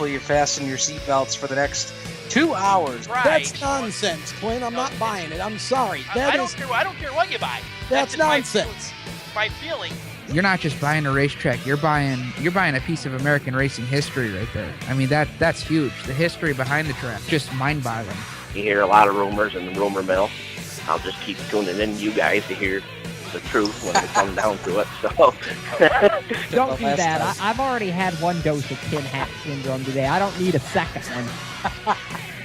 hopefully you fasten your seatbelts for the next 2 hours. Right. That's nonsense, Clint. I'm not buying it. I'm sorry. I don't care what you buy. That's nonsense. My feeling. You're not just buying a racetrack. You're buying a piece of American racing history right there. I mean, that's huge. The history behind the track, just mind-boggling. You hear a lot of rumors in the rumor mill. I'll just keep tuning in to you guys to hear the truth when it comes down to it. So don't do that. I've already had one dose of tin hat syndrome today. I don't need a second one.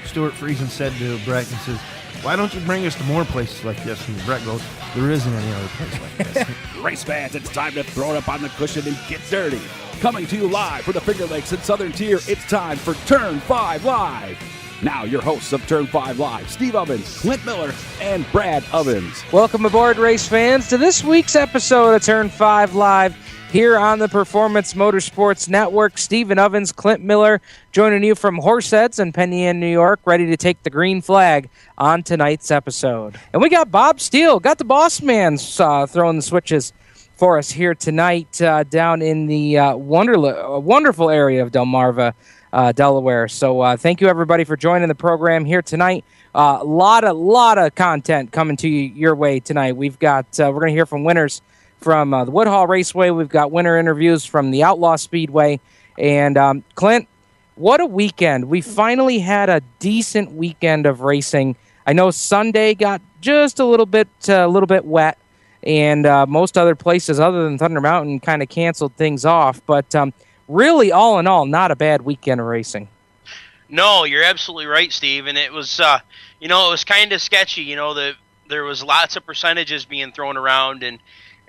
Stuart Friesen said to Brett, he says, "Why don't you bring us to more places like this?" And Brett goes, "There isn't any other place like this." Race fans, it's time to throw it up on the cushion and get dirty. Coming to you live from the Finger Lakes and Southern Tier, it's time for Turn 5 Live. Now your hosts of Turn 5 Live, Steve Ovens, Clint Miller, and Brad Ovens. Welcome aboard, race fans, to this week's episode of Turn 5 Live here on the Performance Motorsports Network. Steven Ovens, Clint Miller, joining you from Horseheads in Penn Yan, New York, ready to take the green flag on tonight's episode. And we got Bob Steele, got the boss man throwing the switches for us here tonight down in the wonderful area of Delmarva, Delaware. So thank you, everybody, for joining the program here tonight. A lot of content coming to you your way tonight. We've got we're going to hear from winners from the Woodhall Raceway. We've got winner interviews from the Outlaw Speedway. And Clint, what a weekend. We finally had a decent weekend of racing. I know Sunday got just a little bit wet, and most other places other than Thunder Mountain kind of canceled things off. But really, all in all, not a bad weekend of racing. No, you're absolutely right, Steve. And it was, it was kind of sketchy. There was lots of percentages being thrown around, and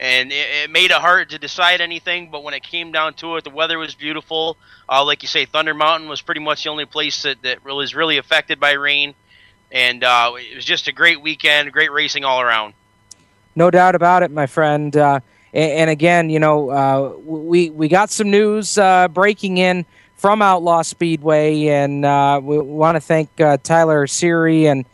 it made it hard to decide anything. But when it came down to it, the weather was beautiful. Like you say, Thunder Mountain was pretty much the only place that was really affected by rain. And it was just a great weekend, great racing all around. No doubt about it, my friend. And again, we got some news breaking in from Outlaw Speedway, and we want to thank Tyler Seary and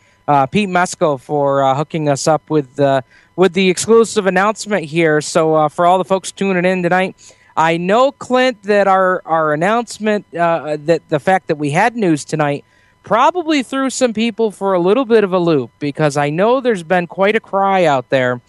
Pete Mesco for hooking us up with the exclusive announcement here. So for all the folks tuning in tonight, I know, Clint, that our announcement, that the fact that we had news tonight, probably threw some people for a little bit of a loop, because I know there's been quite a cry out there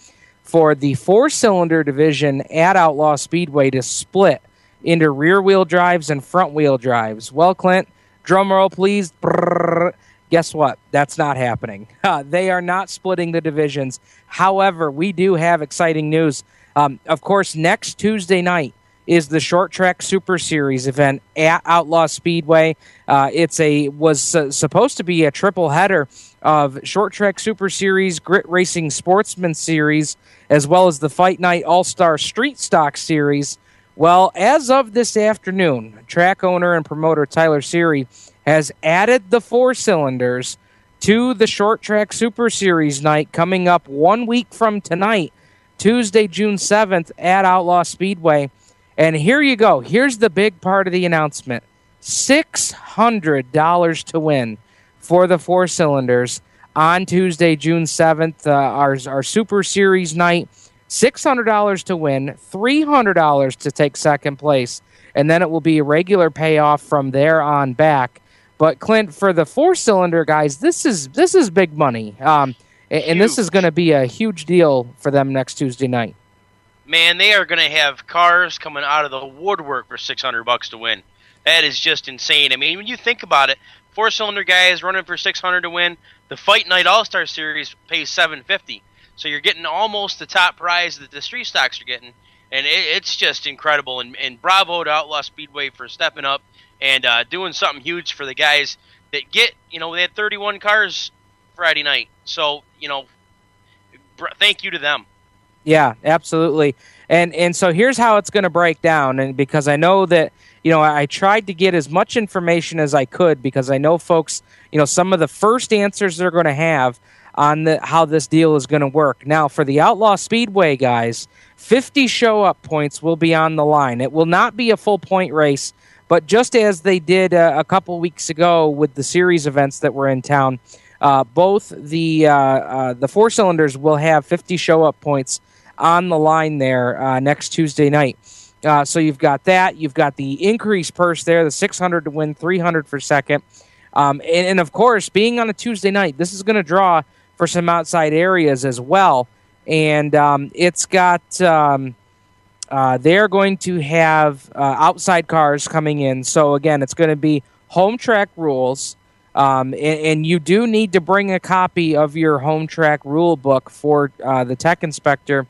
for the four-cylinder division at Outlaw Speedway to split into rear-wheel drives and front-wheel drives. Well, Clint, drum roll, please. Brrr. Guess what? That's not happening. They are not splitting the divisions. However, we do have exciting news. Of course, next Tuesday night is the Short Track Super Series event at Outlaw Speedway. Was supposed to be a triple header of Short Track Super Series, Grit Racing Sportsman Series, as well as the Fight Night All-Star Street Stock Series. Well, as of this afternoon, track owner and promoter Tyler Seary has added the four cylinders to the Short Track Super Series night coming up 1 week from tonight, Tuesday, June 7th at Outlaw Speedway. And here you go. Here's the big part of the announcement. $600 to win for the four cylinders on Tuesday, June 7th, our Super Series night. $600 to win, $300 to take second place, and then it will be a regular payoff from there on back. But Clint, for the four-cylinder guys, this is big money, and this is going to be a huge deal for them next Tuesday night. Man, they are going to have cars coming out of the woodwork for $600 to win. That is just insane. I mean, when you think about it, four-cylinder guys running for $600 to win. The Fight Night All-Star Series pays $750. So you're getting almost the top prize that the street stocks are getting. And it's just incredible. And bravo to Outlaw Speedway for stepping up and doing something huge for the guys that get, they had 31 cars Friday night. So, thank you to them. Yeah, absolutely. And so here's how it's going to break down. And because I know that, I tried to get as much information as I could, because I know folks, some of the first answers they're going to have on how this deal is going to work. Now, for the Outlaw Speedway guys, 50 show-up points will be on the line. It will not be a full point race, but just as they did a couple weeks ago with the series events that were in town, both the four cylinders will have 50 show-up points on the line there next Tuesday night. So you've got that. You've got the increased purse there, the 600 to win, 300 for second. And of course, being on a Tuesday night, this is going to draw for some outside areas as well. And it's got, they're going to have outside cars coming in. So again, it's going to be home track rules. And you do need to bring a copy of your home track rule book for the tech inspector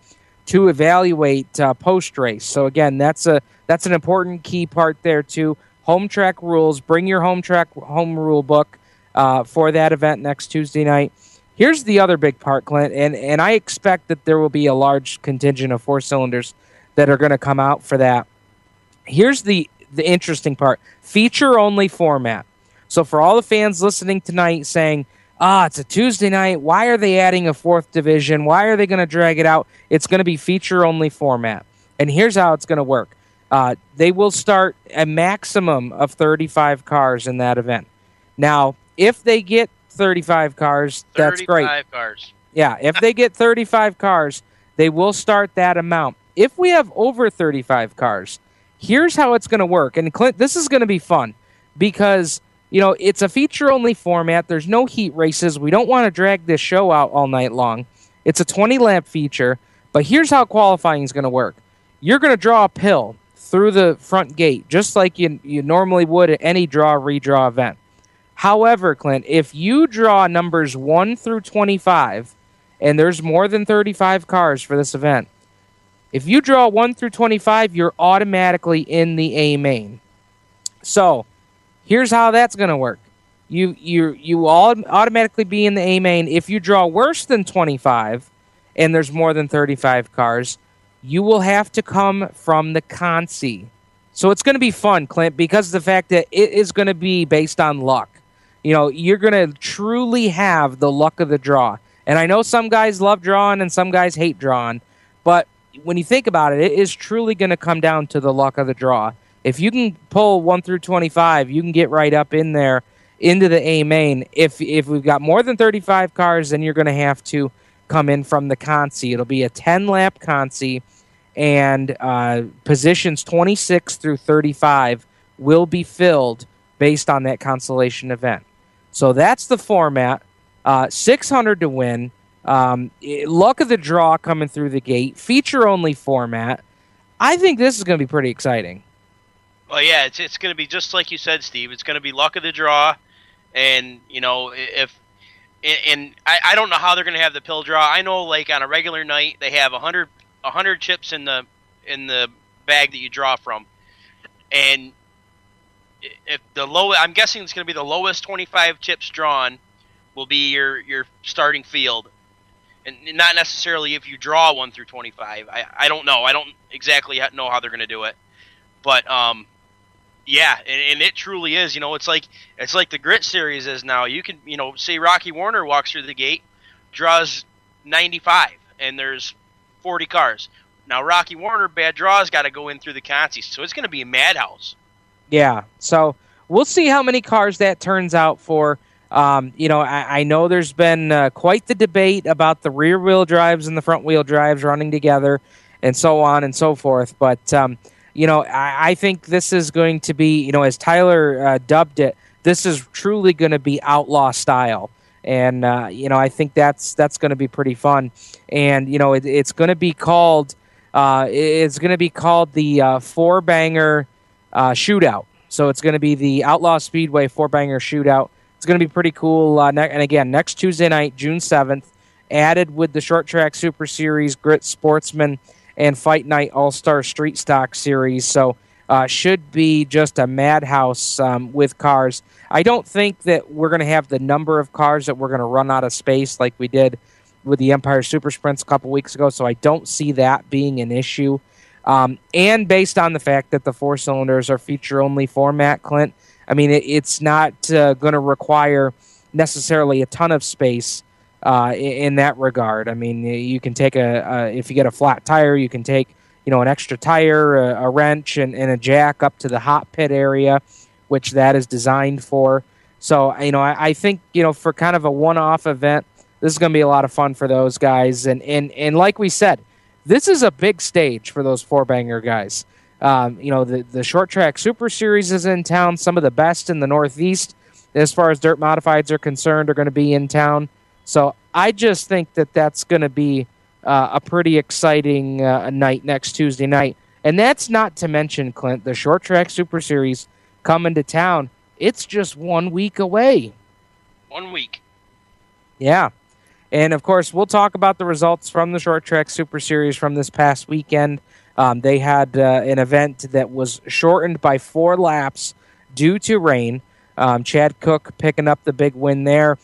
to evaluate post-race. So again, that's an important key part there too. Home track rules. Bring your home rule book for that event next Tuesday night. Here's the other big part, Clint, and I expect that there will be a large contingent of four cylinders that are going to come out for that. Here's the interesting part. Feature-only format. So for all the fans listening tonight saying, it's a Tuesday night, why are they adding a fourth division? Why are they going to drag it out? It's going to be feature-only format. And here's how it's going to work. They will start a maximum of 35 cars in that event. Now, if they get 35 cars, that's great. 35 cars. Yeah, if they get 35 cars, they will start that amount. If we have over 35 cars, here's how it's going to work. And Clint, this is going to be fun because it's a feature-only format. There's no heat races. We don't want to drag this show out all night long. It's a 20-lap feature, but here's how qualifying is going to work. You're going to draw a pill through the front gate, just like you normally would at any draw-redraw event. However, Clint, if you draw numbers 1 through 25, and there's more than 35 cars for this event, if you draw 1 through 25, you're automatically in the A main. So here's how that's going to work. You all automatically be in the A main. If you draw worse than 25 and there's more than 35 cars, you will have to come from the consi. So it's going to be fun, Clint, because of the fact that it is going to be based on luck. You're going to truly have the luck of the draw. And I know some guys love drawing and some guys hate drawing, but when you think about it, it is truly going to come down to the luck of the draw. If you can pull 1 through 25, you can get right up in there into the A main. If we've got more than 35 cars, then you're going to have to come in from the consi. It'll be a 10-lap consi, and positions 26 through 35 will be filled based on that consolation event. So that's the format. 600 to win. Luck of the draw coming through the gate. Feature-only format. I think this is going to be pretty exciting. Well, yeah, it's going to be just like you said, Steve. It's going to be luck of the draw, and I don't know how they're going to have the pill draw. I know, like on a regular night, they have 100 chips in the bag that you draw from, and if I'm guessing it's going to be the lowest 25 chips drawn will be your starting field, and not necessarily if you draw 1 through 25. I don't know. I don't exactly know how they're going to do it, but yeah, and it truly is. It's like the Grit Series is now. You can say Rocky Warner walks through the gate, draws 95, and there's 40 cars. Now Rocky Warner bad draws got to go in through the consi, so it's going to be a madhouse. Yeah, so we'll see how many cars that turns out for. I know there's been quite the debate about the rear-wheel drives and the front-wheel drives running together and so on and so forth. But, I think this is going to be, as Tyler dubbed it, this is truly going to be outlaw style. And, I think that's going to be pretty fun. And, it's going to be called the four-banger shootout. So it's going to be the Outlaw Speedway four-banger shootout. It's going to be pretty cool. And again, next Tuesday night, June 7th, added with the Short Track Super Series, Grit Sportsman, and Fight Night All-Star Street Stock Series. So should be just a madhouse with cars. I don't think that we're going to have the number of cars that we're going to run out of space like we did with the Empire Super Sprints a couple weeks ago. So I don't see that being an issue. And based on the fact that the four cylinders are feature-only format, Clint, I mean, it's not going to require necessarily a ton of space in that regard. I mean, you can take if you get a flat tire, you can take, an extra tire, a wrench, and a jack up to the hot pit area, which that is designed for. So, I think, for kind of a one-off event, this is going to be a lot of fun for those guys. And like we said, this is a big stage for those four-banger guys. The short track Super Series is in town. Some of the best in the Northeast, as far as dirt modifieds are concerned, are going to be in town. So I just think that that's going to be a pretty exciting night next Tuesday night. And that's not to mention, Clint, the short track Super Series coming to town. It's just 1 week away. 1 week. Yeah. And, of course, we'll talk about the results from the short track Super Series from this past weekend. They had an event that was shortened by 4 laps due to rain. Chad Cook picking up the big win there.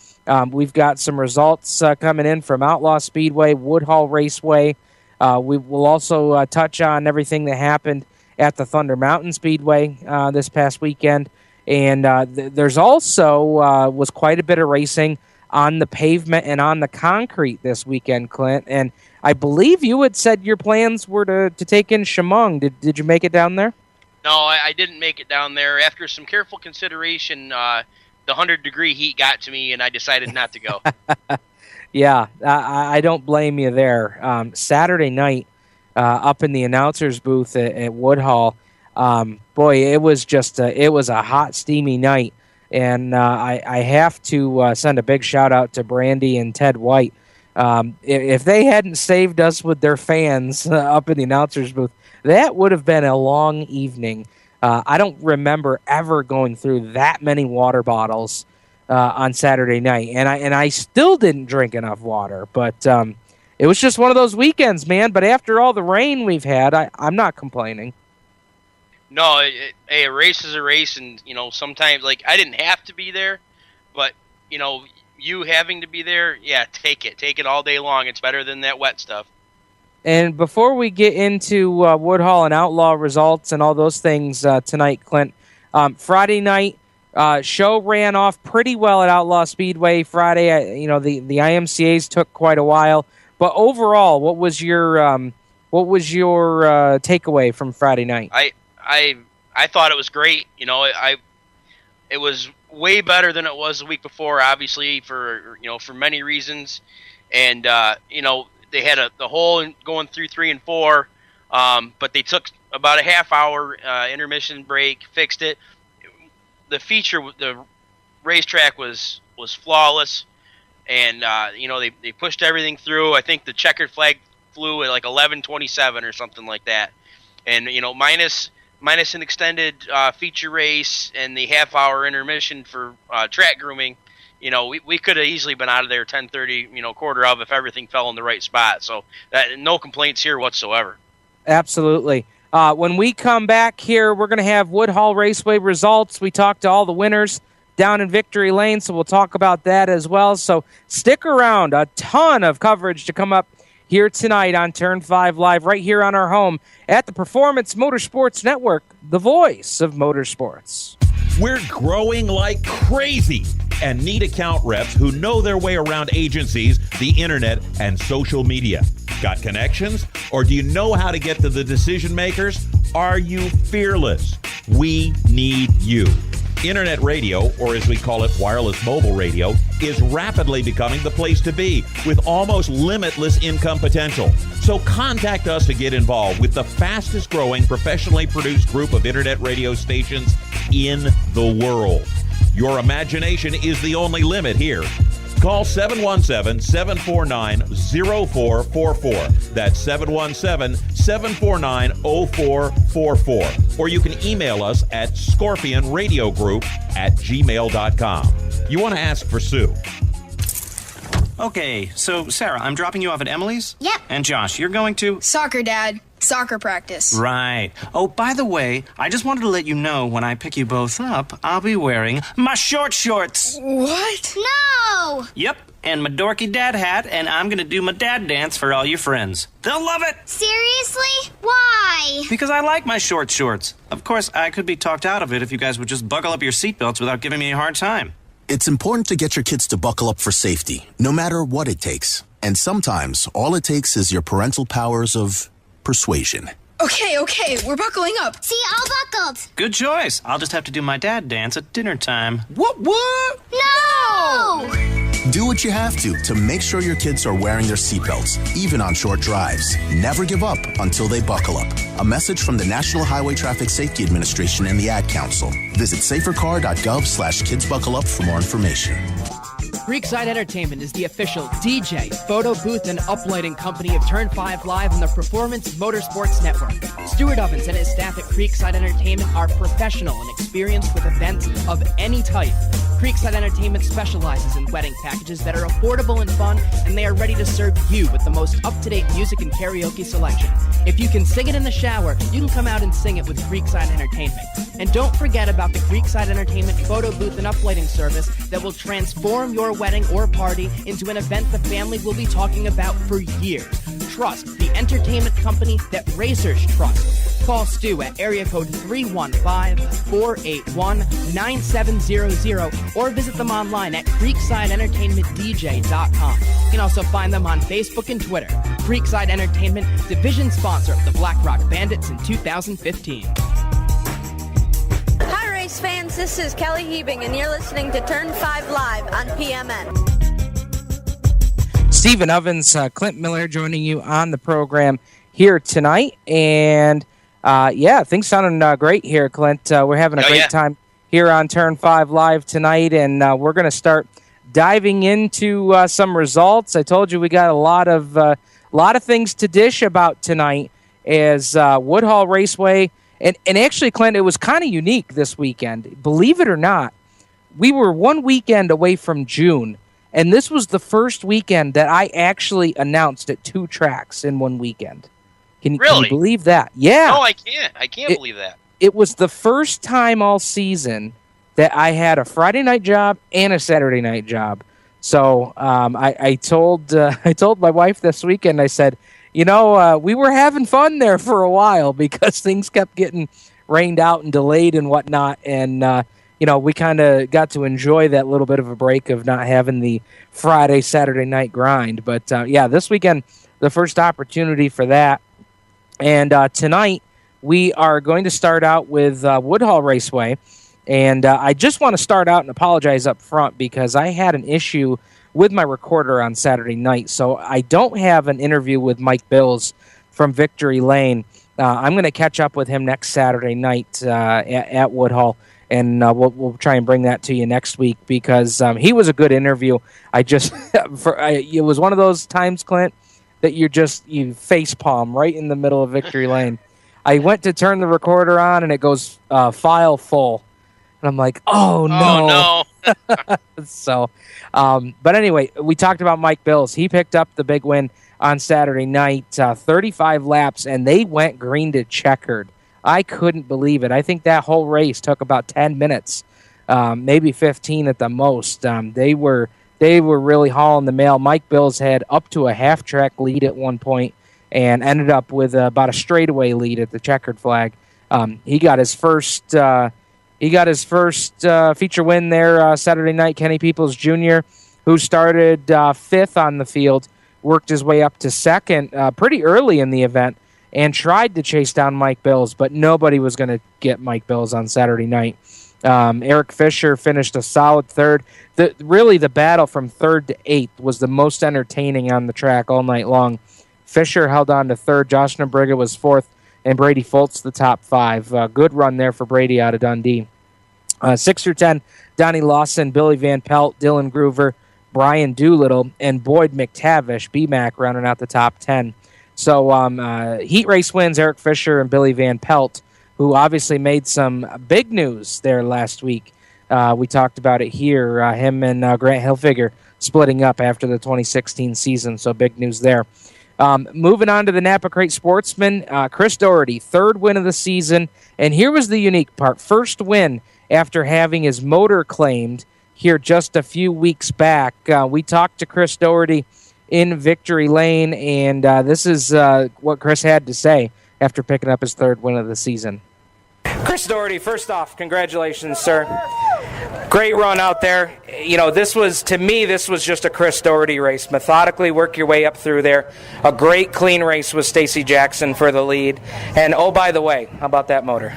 We've got some results coming in from Outlaw Speedway, Woodhull Raceway. We will also touch on everything that happened at the Thunder Mountain Speedway this past weekend. And there's also was quite a bit of racing on the pavement and on the concrete this weekend, Clint. And I believe you had said your plans were to take in Chemung. Did you make it down there? No, I didn't make it down there. After some careful consideration, the 100-degree heat got to me, and I decided not to go. Yeah, I don't blame you there. Saturday night, up in the announcer's booth at Woodhull, boy, it was just it was a hot, steamy night, and I have to send a big shout out to Brandy and Ted White. If they hadn't saved us with their fans up in the announcer's booth, that would have been a long evening. I don't remember ever going through that many water bottles on Saturday night, and I still didn't drink enough water. But it was just one of those weekends, man. But after all the rain we've had, I'm not complaining. No, a race is a race, and sometimes I didn't have to be there, but you having to be there, yeah, take it all day long. It's better than that wet stuff. And before we get into Woodhull and Outlaw results and all those things tonight, Clint, Friday night show ran off pretty well at Outlaw Speedway Friday. The IMCAs took quite a while, but overall, what was your takeaway from Friday night? I thought it was great. It was way better than it was the week before, obviously for many reasons, and they had the hole going through 3 and 4, but they took about a half-hour intermission break, fixed it. The racetrack was flawless, and they pushed everything through. I think the checkered flag flew at 11:27 or something like that, and minus an extended feature race and the half-hour intermission for track grooming. We could have easily been out of there 10:30, quarter of, if everything fell in the right spot. So no complaints here whatsoever. Absolutely. When we come back here, we're going to have Woodhull Raceway results. We talked to all the winners down in Victory Lane, so we'll talk about that as well. So stick around. A ton of coverage to come up here tonight on Turn 5 Live, right here on our home at the Performance Motorsports Network, the voice of motorsports. We're growing like crazy and need account reps who know their way around agencies, the internet, and social media. Got connections? Or do you know how to get to the decision makers? Are you fearless? We need you. Internet radio, or as we call it, wireless mobile radio, is rapidly becoming the place to be with almost limitless income potential. So contact us to get involved with the fastest growing professionally produced group of internet radio stations in the world. Your imagination is the only limit here. Call 717-749-0444. That's 717-749-0444. Or you can email us at scorpionradiogroup@gmail.com. You want to ask for Sue. Okay, so Sarah, I'm dropping you off at Emily's? Yep. And Josh, you're going to? Soccer, Dad. Soccer practice. Right. Oh, by the way, I just wanted to let you know when I pick you both up, I'll be wearing my short shorts. What? No! Yep, and my dorky dad hat, and I'm going to do my dad dance for all your friends. They'll love it! Seriously? Why? Because I like my short shorts. Of course, I could be talked out of it if you guys would just buckle up your seatbelts without giving me a hard time. It's important to get your kids to buckle up for safety, no matter what it takes. And sometimes, all it takes is your parental powers of persuasion. Okay, we're buckling up. See, all buckled. Good choice. I'll just have to do my dad dance at dinner time. What? No! Do what you have to make sure your kids are wearing their seatbelts, even on short drives. Never give up until they buckle up. A message from the National Highway Traffic Safety Administration and the Ad Council. Visit safercar.gov/kidsbuckleup for more information. Creekside Entertainment is the official DJ, photo booth, and uplighting company of Turn 5 Live on the Performance Motorsports Network. Stuart Ovens and his staff at Creekside Entertainment are professional and experienced with events of any type. Creekside Entertainment specializes in wedding packages that are affordable and fun, and they are ready to serve you with the most up-to-date music and karaoke selection. If you can sing it in the shower, you can come out and sing it with Creekside Entertainment. And don't forget about the Creekside Entertainment photo booth and uplighting service that will transform your wedding or party into an event the family will be talking about for years. Trust the entertainment company that racers trust. Call Stu at area code 315-481-9700 or visit them online at creeksideentertainmentdj.com. You can also find them on Facebook and Twitter. Creekside Entertainment, division sponsor of the Black Rock Bandits in 2015. Hi, race fans. This is Kelly Hebing, and you're listening to Turn 5 Live on PMN. Stephen Ovens, Clint Miller joining you on the program here tonight. And, things sounding great here, Clint. We're having a great time here on Turn 5 Live tonight, and we're going to start diving into some results. I told you we got a lot of things to dish about tonight as Woodhall Raceway. And actually, Clint, it was kind of unique this weekend. Believe it or not, we were one weekend away from June. And this was the first weekend that I actually announced at 2 tracks in one weekend. Can you believe that? Yeah. No, I can't. I can't believe that. It was the first time all season that I had a Friday night job and a Saturday night job. So I told my wife this weekend, I said, we were having fun there for a while because things kept getting rained out and delayed and whatnot. And, we kind of got to enjoy that little bit of a break of not having the Friday, Saturday night grind. But, this weekend, the first opportunity for that. And tonight, we are going to start out with Woodhall Raceway. And I just want to start out and apologize up front because I had an issue with my recorder on Saturday night. So I don't have an interview with Mike Bills from Victory Lane. I'm going to catch up with him next Saturday night at Woodhall. And we'll try and bring that to you next week because he was a good interview. It was one of those times, Clint, that you face palm right in the middle of Victory Lane. I went to turn the recorder on and it goes file full, and I'm like, oh no. So, but anyway, we talked about Mike Bills. He picked up the big win on Saturday night, 35 laps, and they went green to checkered. I couldn't believe it. I think that whole race took about 10 minutes, maybe 15 at the most. They were really hauling the mail. Mike Bills had up to a half-track lead at one point and ended up with about a straightaway lead at the checkered flag. He got his first feature win there Saturday night. Kenny Peoples Jr., who started 5th on the field, worked his way up to 2nd pretty early in the event, and tried to chase down Mike Bills, but nobody was going to get Mike Bills on Saturday night. Eric Fisher finished a solid 3rd. The battle from 3rd to 8th was the most entertaining on the track all night long. Fisher held on to 3rd. Josh Nabriga was 4th, and Brady Foltz the top 5. Good run there for Brady out of Dundee. 6 through 10, Donnie Lawson, Billy Van Pelt, Dylan Groover, Brian Doolittle, and Boyd McTavish, BMAC, rounding out the top 10. So heat race wins, Eric Fisher and Billy Van Pelt, who obviously made some big news there last week. We talked about it here, him and Grant Hilfiger splitting up after the 2016 season, so big news there. Moving on to the Napa Crate Sportsman, Chris Doherty, 3rd win of the season, and here was the unique part. First win after having his motor claimed here just a few weeks back. We talked to Chris Doherty in Victory Lane, and this is what Chris had to say after picking up his 3rd win of the season. Chris Doherty, first off, congratulations, sir. Great run out there. You know, this was just a Chris Doherty race. Methodically work your way up through there. A great clean race with Stacy Jackson for the lead. And oh, by the way, how about that motor?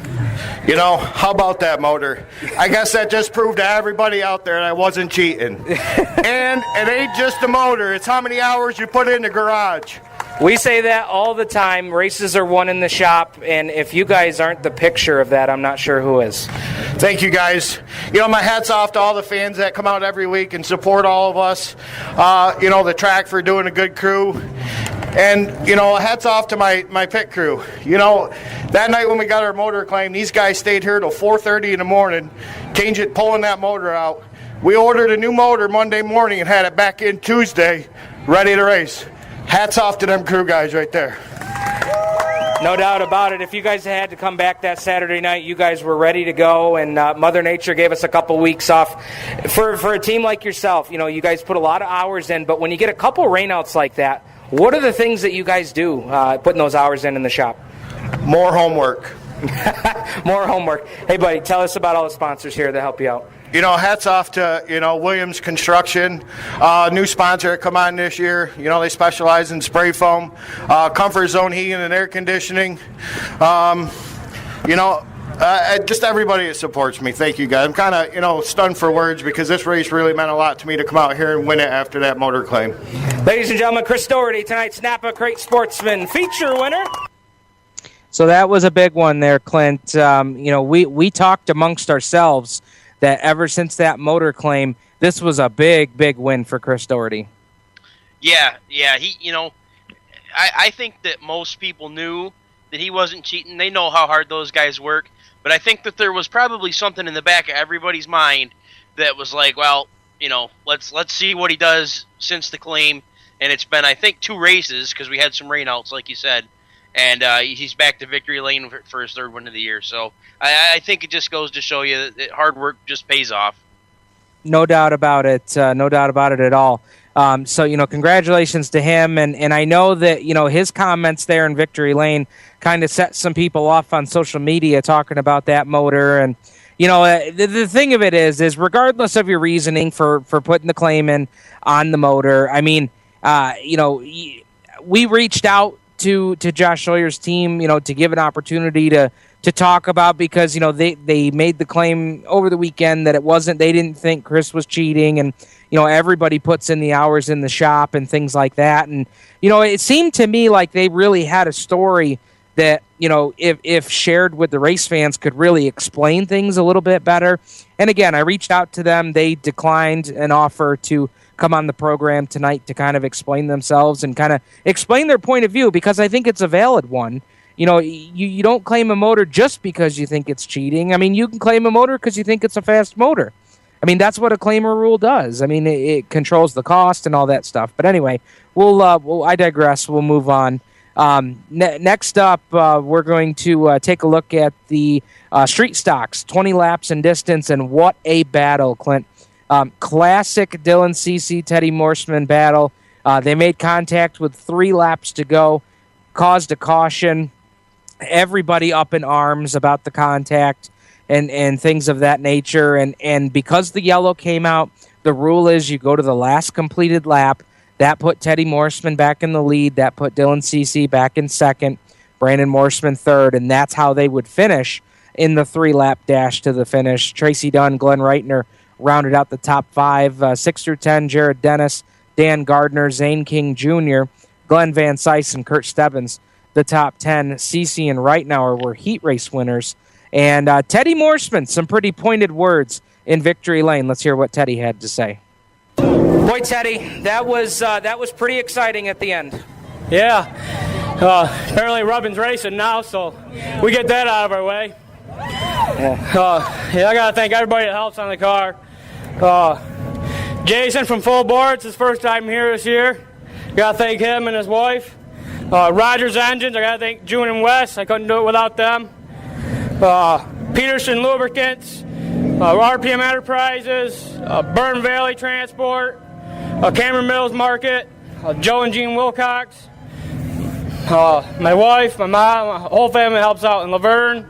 You know, how about that motor? I guess that just proved to everybody out there that I wasn't cheating. And it ain't just the motor. It's how many hours you put in the garage. We say that all the time. Races are won in the shop, and if you guys aren't the picture of that, I'm not sure who is. Thank you, guys. You know, my hat's off to all the fans that come out every week and support all of us. You know, the track for doing a good crew. And, you know, hats off to my pit crew. You know, that night when we got our motor claim, these guys stayed here till 4:30 in the morning, pulling that motor out. We ordered a new motor Monday morning and had it back in Tuesday, ready to race. Hats off to them crew guys right there. No doubt about it. If you guys had to come back that Saturday night, you guys were ready to go, and Mother Nature gave us a couple weeks off. For a team like yourself, you know, you guys put a lot of hours in, but when you get a couple rainouts like that, what are the things that you guys do putting those hours in the shop? More homework. More homework. Hey, buddy, tell us about all the sponsors here that help you out. You know, hats off to, you know, Williams Construction, new sponsor that come on this year. You know, they specialize in spray foam, Comfort Zone heating and air conditioning. You know, just everybody that supports me. Thank you, guys. I'm kind of, you know, stunned for words because this race really meant a lot to me to come out here and win it after that motor claim. Ladies and gentlemen, Chris Doherty, tonight's Napa Crate Sportsman feature winner. So that was a big one there, Clint. You know, we talked amongst ourselves that ever since that motor claim, this was a big, big win for Chris Doherty. Yeah, he, you know, I think that most people knew that he wasn't cheating. They know how hard those guys work, but I think that there was probably something in the back of everybody's mind that was like, well, you know, let's see what he does since the claim, and it's been, I think, 2 races because we had some rainouts, like you said. And he's back to victory lane for his 3rd win of the year. So I think it just goes to show you that hard work just pays off. No doubt about it. No doubt about it at all. So, you know, congratulations to him. And I know that, you know, his comments there in victory lane kind of set some people off on social media talking about that motor. And, you know, the thing of it is regardless of your reasoning for putting the claim in on the motor, I mean, you know, we reached out to Josh Sawyer's team, you know, to give an opportunity to talk about, because, you know, they made the claim over the weekend that they didn't think Chris was cheating, and, you know, everybody puts in the hours in the shop and things like that. And, you know, it seemed to me like they really had a story that, you know, if shared with the race fans could really explain things a little bit better. And again, I reached out to them. They declined an offer to come on the program tonight to kind of explain themselves and kind of explain their point of view, because I think it's a valid one. You know, you don't claim a motor just because you think it's cheating. I mean, you can claim a motor because you think it's a fast motor. I mean, that's what a claimer rule does. I mean, it controls the cost and all that stuff. But anyway, I digress. We'll move on. Next up, we're going to take a look at the street stocks, 20 laps in distance, and what a battle, Clint. Classic Dylan Cece, Teddy Morseman battle. They made contact with 3 laps to go, caused a caution. Everybody up in arms about the contact and things of that nature. And because the yellow came out, the rule is you go to the last completed lap. That put Teddy Morseman back in the lead. That put Dylan Cece back in second, Brandon Morseman third, and that's how they would finish in the 3-lap dash to the finish. Tracy Dunn, Glenn Reitner rounded out the top 5. 6 through 10, Jared Dennis, Dan Gardner, Zane King Jr., Glenn Van Sice, and Kurt Stebbins, the top 10. Cece and Reitnauer were heat race winners. And Teddy Morseman, some pretty pointed words in victory lane. Let's hear what Teddy had to say. Boy, Teddy, that was pretty exciting at the end. Yeah. Apparently Robin's racing now, so we get that out of our way. I got to thank everybody that helps on the car. Jason from Full Board, it's his first time here this year. Got to thank him and his wife. Rogers Engines, I got to thank June and Wes. I couldn't do it without them. Peterson Lubricants, RPM Enterprises, Burn Valley Transport, Cameron Mills Market, Joe and Gene Wilcox, my wife, my mom, my whole family helps out in Laverne.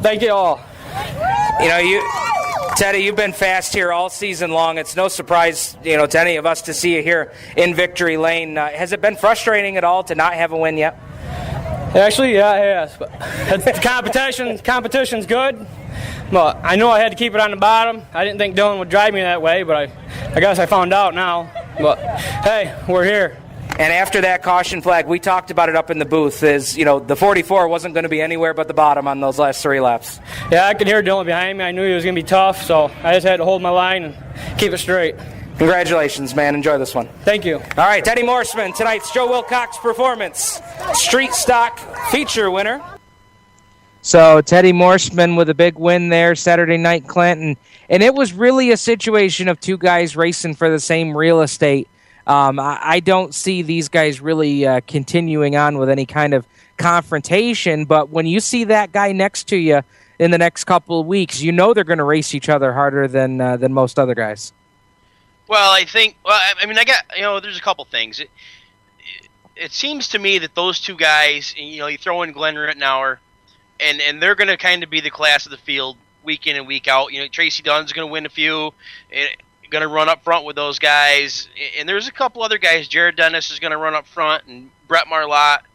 Thank you all. You know, Teddy, you've been fast here all season long. It's no surprise, to any of us to see you here in Victory Lane. Has it been frustrating at all to not have a win yet? Actually, yeah, it has. But competition's good. Well, I know I had to keep it on the bottom. I didn't think Dylan would drive me that way, but I guess I found out now. But hey, we're here. And after that caution flag, we talked about it up in the booth, the 44 wasn't going to be anywhere but the bottom on those last 3 laps. Yeah, I could hear Dylan behind me. I knew he was going to be tough, so I just had to hold my line and keep it straight. Congratulations, man. Enjoy this one. Thank you. All right, Teddy Morseman, tonight's Joe Wilcox Performance Street Stock Feature winner. So Teddy Morseman with a big win there Saturday night, Clinton. And it was really a situation of 2 guys racing for the same real estate. I don't see these guys really continuing on with any kind of confrontation, but when you see that guy next to you in the next couple of weeks, they're going to race each other harder than most other guys. Well, I think, there's a couple things. It seems to me that those 2 guys, you throw in Glenn Rittenauer, and they're going to kind of be the class of the field week in and week out. Tracy Dunn's going to win a few, going to run up front with those guys. And there's a couple other guys. Jared Dennis is going to run up front, and Brett Marlott.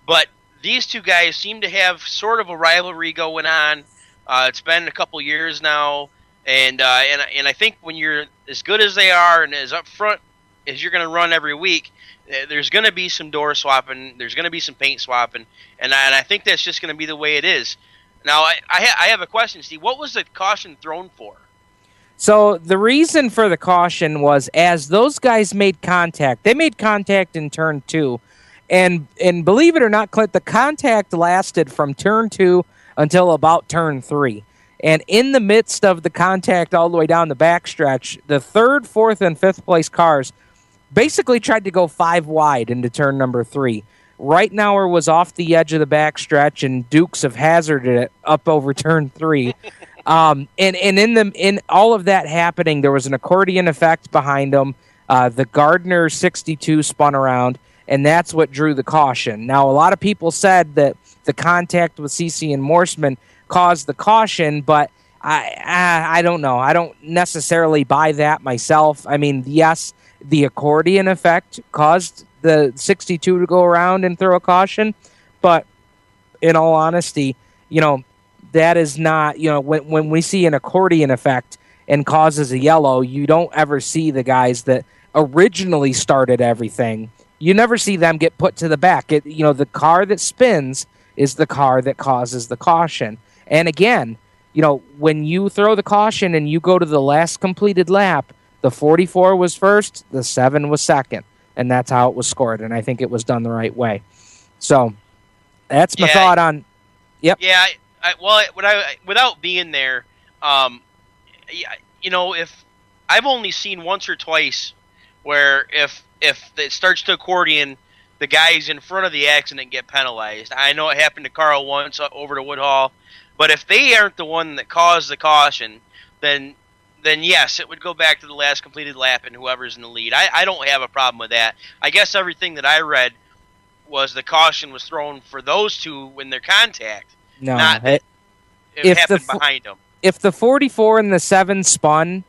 But these 2 guys seem to have sort of a rivalry going on. It's been a couple years now. And I think when you're as good as they are and as up front as you're going to run every week, there's going to be some door swapping. There's going to be some paint swapping. And I think that's just going to be the way it is. Now, I have a question, Steve. What was the caution thrown for? So the reason for the caution was as those guys made contact, they made contact in turn 2. And believe it or not, Clint, the contact lasted from turn 2 until about turn 3. And in the midst of the contact all the way down the backstretch, the 3rd, 4th, and 5th place cars basically tried to go 5 wide into turn number 3. Reitnauer was off the edge of the backstretch, and Dukes have hazarded it up over turn 3. And in all of that happening, there was an accordion effect behind them. The Gardner 62 spun around, and that's what drew the caution. Now, a lot of people said that the contact with CC and Morseman caused the caution, but I don't know. I don't necessarily buy that myself. I mean, yes, the accordion effect caused the 62 to go around and throw a caution, but in all honesty, that is not, when we see an accordion effect and causes a yellow, you don't ever see the guys that originally started everything. You never see them get put to the back. The car that spins is the car that causes the caution. And again, when you throw the caution and you go to the last completed lap, the 44 was first, the 7 was second, and that's how it was scored. And I think it was done the right way. So that's my thought on. Yep. Yeah. Without being there, if I've only seen once or twice where if it starts to accordion, the guys in front of the accident get penalized. I know it happened to Carl once over to Woodhall, but if they aren't the one that caused the caution, then yes, it would go back to the last completed lap and whoever's in the lead. I don't have a problem with that. I guess everything that I read was the caution was thrown for those 2 in their contact. No, not that it happened behind them. If the 44 and the 7 spun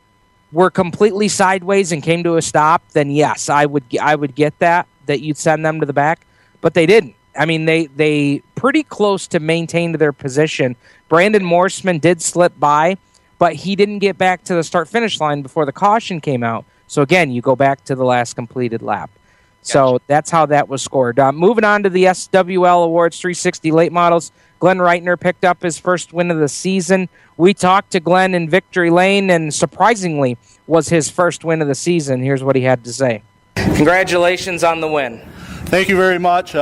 were completely sideways and came to a stop, then yes, I would get that you'd send them to the back, but they didn't. I mean, they pretty close to maintained their position. Brandon Morseman did slip by, but he didn't get back to the start-finish line before the caution came out. So again, you go back to the last completed lap. Gotcha. So that's how that was scored. Moving on to the SWL Awards 360 late models, Glenn Reitner picked up his first win of the season. We talked to Glenn in Victory Lane, and surprisingly was his first win of the season. Here's what he had to say. Congratulations on the win. Thank you very much.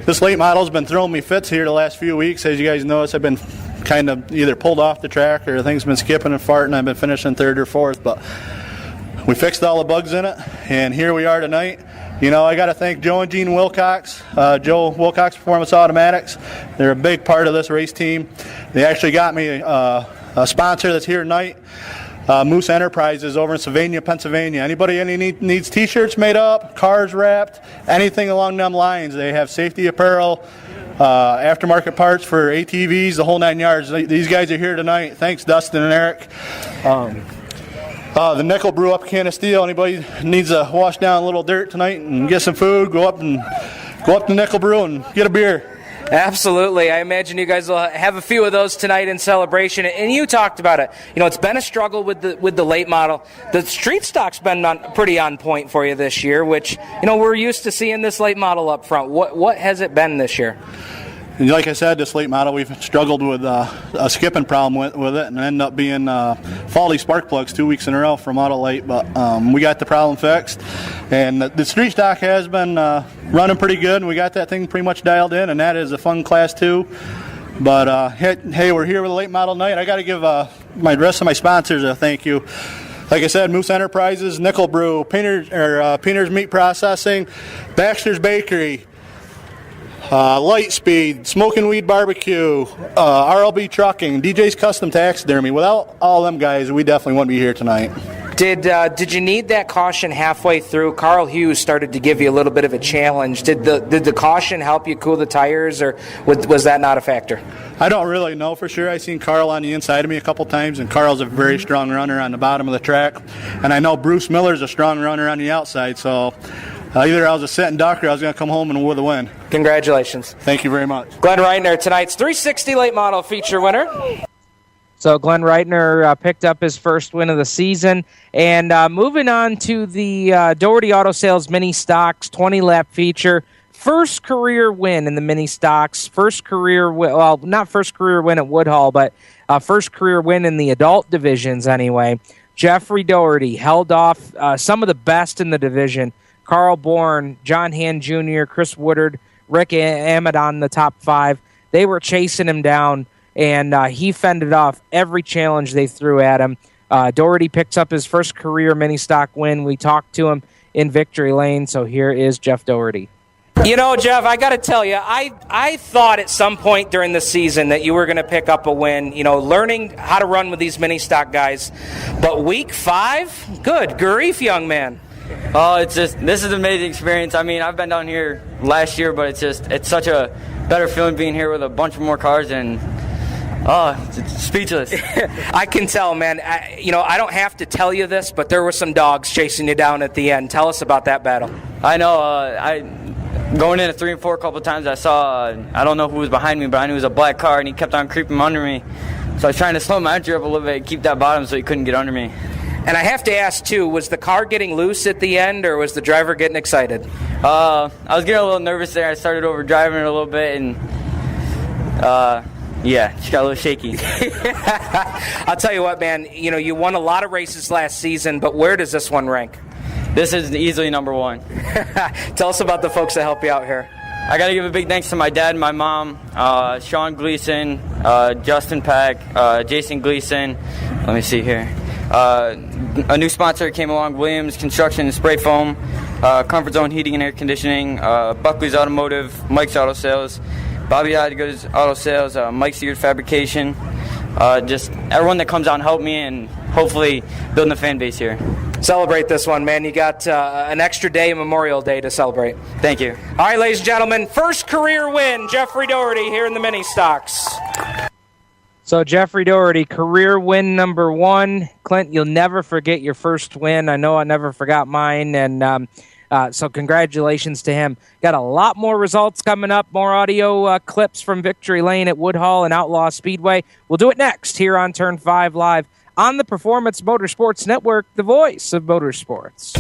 This late model's been throwing me fits here the last few weeks. As you guys notice, I've been kind of either pulled off the track or things been skipping and farting. I've been finishing 3rd or 4th, but we fixed all the bugs in it, and here we are tonight. I got to thank Joe and Gene Wilcox, Joe Wilcox Performance Automatics. They're a big part of this race team. They actually got me a sponsor that's here tonight, Moose Enterprises over in Sylvania, Pennsylvania. Anybody needs T-shirts made up, cars wrapped, anything along them lines, they have safety apparel. aftermarket parts for ATVs, the whole 9 yards. These guys are here tonight. Thanks, Dustin and Eric. The Nickel Brew up Can of Steel. Anybody needs to wash down a little dirt tonight and get some food, go up to Nickel Brew and get a beer. Absolutely. I imagine you guys will have a few of those tonight in celebration. And you talked about it. It's been a struggle with the late model. The street stock's been pretty on point for you this year, which, we're used to seeing this late model up front. What has it been this year? Like I said, this late model, we've struggled with a skipping problem with it, and ended up being faulty spark plugs 2 weeks in a row from Auto Late. But we got the problem fixed, and the street stock has been running pretty good, and we got that thing pretty much dialed in, and that is a fun Class 2. But hey, we're here with a late model night. I got to give my rest of my sponsors a thank you. Like I said, Moose Enterprises, Nickel Brew, Painter's Meat Processing, Baxter's Bakery, Lightspeed, Smoking Weed Barbecue, RLB Trucking, DJ's Custom Taxidermy. Without all them guys, we definitely wouldn't be here tonight. Did you need that caution halfway through? Carl Hughes started to give you a little bit of a challenge. Did the caution help you cool the tires, or was that not a factor? I don't really know for sure. I seen Carl on the inside of me a couple times, and Carl's a very strong runner on the bottom of the track. And I know Bruce Miller's a strong runner on the outside, so either I was a sitting duck or I was going to come home and with a win. Congratulations. Thank you very much. Glenn Reitner, tonight's 360 late model feature winner. So Glenn Reitner picked up his first win of the season. And moving on to the Doherty Auto Sales Mini Stocks 20-lap feature. First career win in the Mini Stocks. First career win, well, not first career win at Woodhull, but first career win in the adult divisions anyway. Jeffrey Doherty held off some of the best in the division. Carl Bourne, John Hand Jr., Chris Woodard, Rick Amadon, the top 5. They were chasing him down, and he fended off every challenge they threw at him. Doherty picks up his first career mini stock win. We talked to him in Victory Lane, so here is Jeff Doherty. Jeff, I got to tell you, I thought at some point during the season that you were going to pick up a win, learning how to run with these mini stock guys. But week 5? Good grief, young man. Oh, this is an amazing experience. I mean, I've been down here last year, but it's such a better feeling being here with a bunch of more cars, and it's speechless. I can tell, man. I don't have to tell you this, but there were some dogs chasing you down at the end. Tell us about that battle. I know. Going into 3 and 4 a couple of times, I saw, I don't know who was behind me, but I knew it was a black car, and he kept on creeping under me. So I was trying to slow my entry up a little bit, keep that bottom so he couldn't get under me. And I have to ask, too, was the car getting loose at the end, or was the driver getting excited? I was getting a little nervous there. I started over driving it a little bit, and just got a little shaky. I'll tell you what, man, you won a lot of races last season, but where does this one rank? This is easily number 1. Tell us about the folks that help you out here. I got to give a big thanks to my dad and my mom, Sean Gleason, Justin Pack, Jason Gleason. Let me see here. A new sponsor came along, Williams Construction and Spray Foam, Comfort Zone Heating and Air Conditioning, Buckley's Automotive, Mike's Auto Sales, Bobby Odgood's Auto Sales, Mike's Sears Fabrication. Just everyone that comes out and help me, and hopefully building a fan base here. Celebrate this one, man. You got an extra day, Memorial Day, to celebrate. Thank you. All right, ladies and gentlemen, first career win, Jeffrey Doherty here in the mini stocks. So Jeffrey Doherty, career win number 1. Clint, you'll never forget your first win. I know I never forgot mine, and so congratulations to him. Got a lot more results coming up, more audio clips from Victory Lane at Woodhull and Outlaw Speedway. We'll do it next here on Turn 5 Live on the Performance Motorsports Network, the voice of motorsports.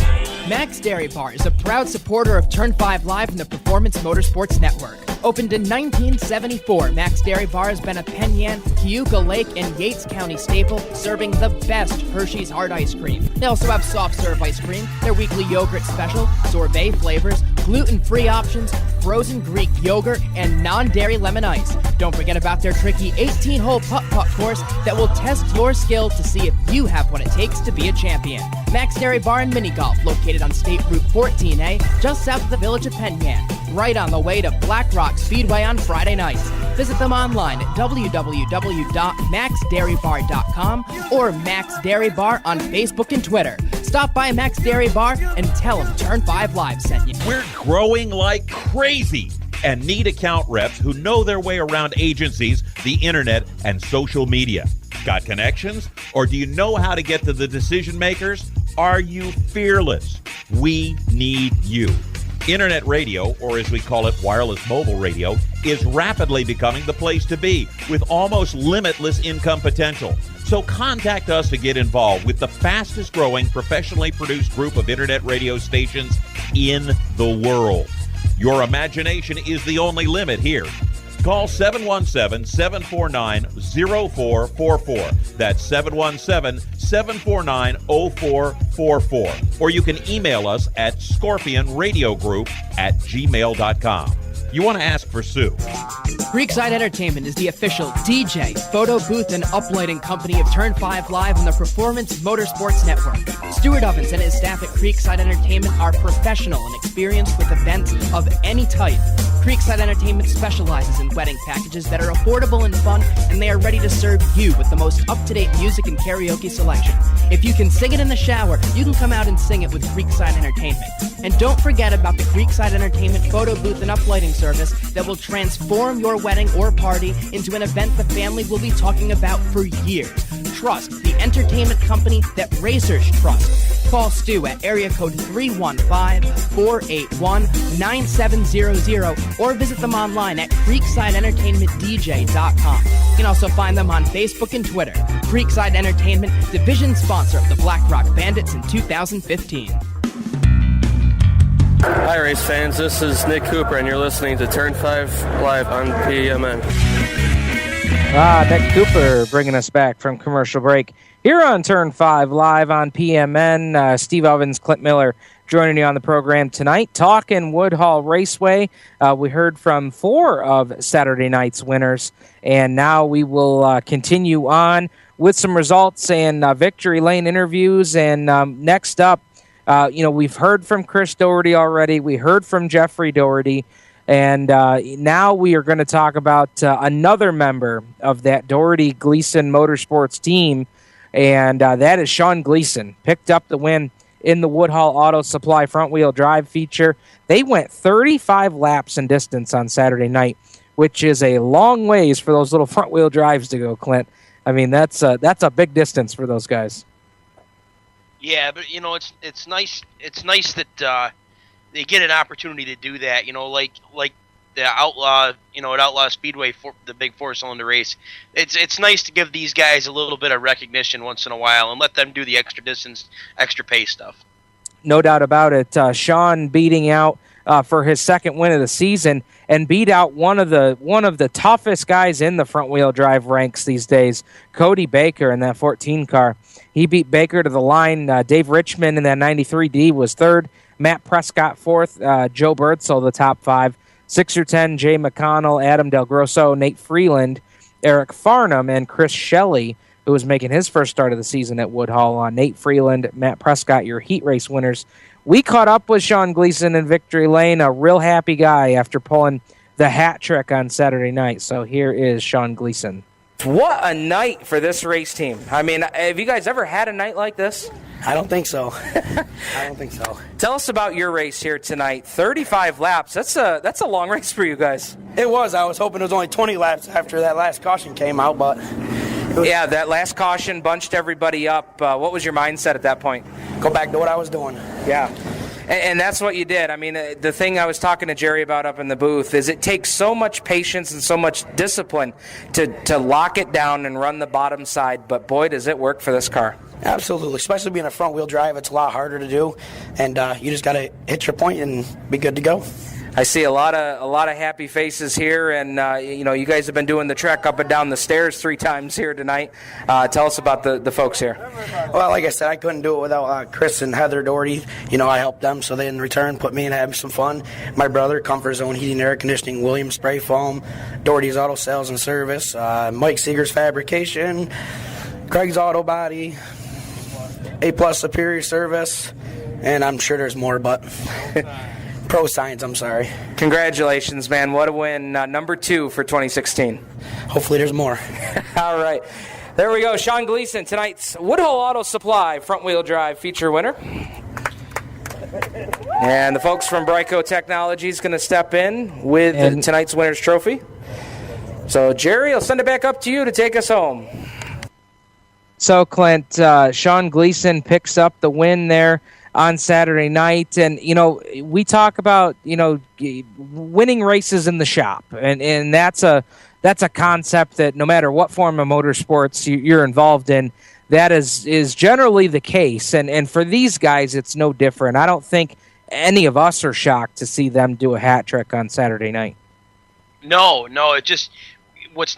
Max Dairy Bar is a proud supporter of Turn 5 Live and the Performance Motorsports Network. Opened in 1974, Max Dairy Bar has been a Penn Yan, Cayuga Lake, and Yates County staple, serving the best Hershey's hard ice cream. They also have soft serve ice cream, their weekly yogurt special, sorbet flavors, gluten-free options, frozen Greek yogurt, and non-dairy lemon ice. Don't forget about their tricky 18-hole putt-putt course that will test your skill to see if you have what it takes to be a champion. Max Dairy Bar and Mini Golf, located on State Route 14A, just south of the village of Penn Yan, right on the way to Black Rock Speedway on Friday nights. Visit them online at www.maxdairybar.com or Max Dairy Bar on Facebook and Twitter. Stop by Max Dairy Bar and tell them Turn 5 Live sent you. We're growing like crazy and need account reps who know their way around agencies, the internet, and social media. Got connections? Or do you know how to get to the decision makers? Are you fearless? We need you. Internet radio, or as we call it, wireless mobile radio, is rapidly becoming the place to be with almost limitless income potential. So contact us to get involved with the fastest growing professionally produced group of internet radio stations in the world. Your imagination is the only limit here. Call 717-749-0444. That's 717-749-0444. Or you can email us at scorpionradiogroup@gmail.com. You want to ask for Sue. Creekside Entertainment is the official DJ, photo booth, and uplighting company of Turn 5 Live on the Performance Motorsports Network. Stuart Ovens and his staff at Creekside Entertainment are professional and experienced with events of any type. Creekside Entertainment specializes in wedding packages that are affordable and fun, and they are ready to serve you with the most up-to-date music and karaoke selection. If you can sing it in the shower, you can come out and sing it with Creekside Entertainment. And don't forget about the Creekside Entertainment photo booth and uplighting service that will transform your wedding or party into an event the family will be talking about for years. Trust the entertainment company that racers trust. Call Stu at area code 315-481-9700 or visit them online at creeksideentertainmentdj.com. You can also find them on Facebook and Twitter. Creekside Entertainment, division sponsor of the Black Rock Bandits in 2015. Hi, race fans. This is Nick Cooper, and you're listening to Turn 5 Live on PMN. Nick Cooper bringing us back from commercial break here on Turn 5 Live on PMN. Steve Ovens, Clint Miller joining you on the program tonight, talking Woodhull Raceway. We heard from 4 of Saturday night's winners, and now we will continue on with some results and victory lane interviews. And next up, we've heard from Chris Doherty already. We heard from Jeffrey Doherty. And now we are going to talk about another member of that Doherty-Gleason Motorsports team, and that is Sean Gleason. Picked up the win in the Woodhull Auto Supply front-wheel drive feature. They went 35 laps in distance on Saturday night, which is a long ways for those little front-wheel drives to go, Clint. I mean, that's a big distance for those guys. Yeah, but it's nice. It's nice that they get an opportunity to do that. Like the Outlaw, at Outlaw Speedway for the big 4-cylinder race. It's nice to give these guys a little bit of recognition once in a while and let them do the extra distance, extra pace stuff. No doubt about it. Sean beating out for his second win of the season and beat out one of the toughest guys in the front wheel drive ranks these days, Cody Baker in that 14 car. He beat Baker to the line. Dave Richmond in that 93D was third. Matt Prescott fourth. Joe Birdsell the top 5. 6 or 10, Jay McConnell, Adam Del Grosso, Nate Freeland, Eric Farnham, and Chris Shelley, who was making his first start of the season at Woodhull. Nate Freeland, Matt Prescott, your heat race winners. We caught up with Sean Gleason in Victory Lane, a real happy guy after pulling the hat trick on Saturday night. So here is Sean Gleason. What a night for this race team. I mean, have you guys ever had a night like this? I don't think so. I don't think so. Tell us about your race here tonight. 35 laps. That's a long race for you guys. It was. I was hoping it was only 20 laps after that last caution came out, but... Yeah, that last caution bunched everybody up. What was your mindset at that point? Go back to what I was doing. Yeah. And that's what you did. I mean, the thing I was talking to Jerry about up in the booth is it takes so much patience and so much discipline to lock it down and run the bottom side. But boy, does it work for this car. Absolutely. Especially being a front-wheel drive, it's a lot harder to do. And you just got to hit your point and be good to go. I see a lot of happy faces here, and you guys have been doing the trek up and down the stairs 3 times here tonight. Tell us about the folks here. Well, like I said, I couldn't do it without Chris and Heather Doherty. I helped them, so they in return put me in having some fun. My brother, Comfort Zone Heating and Air Conditioning, Williams Spray Foam, Doherty's Auto Sales and Service, Mike Seeger's Fabrication, Craig's Auto Body, A+ Superior Service, and I'm sure there's more, but... Pro Science, I'm sorry. Congratulations, man. What a win. Number 2 for 2016. Hopefully there's more. All right. There we go. Sean Gleason, tonight's Woodhull Auto Supply front-wheel drive feature winner. And the folks from Bryco Technology is going to step in with tonight's winner's trophy. So, Jerry, I'll send it back up to you to take us home. So, Clint, Sean Gleason picks up the win there on Saturday night. And, we talk about, winning races in the shop. And that's a concept that no matter what form of motorsports you're involved in, that is generally the case. And for these guys, it's no different. I don't think any of us are shocked to see them do a hat trick on Saturday night. No, it just what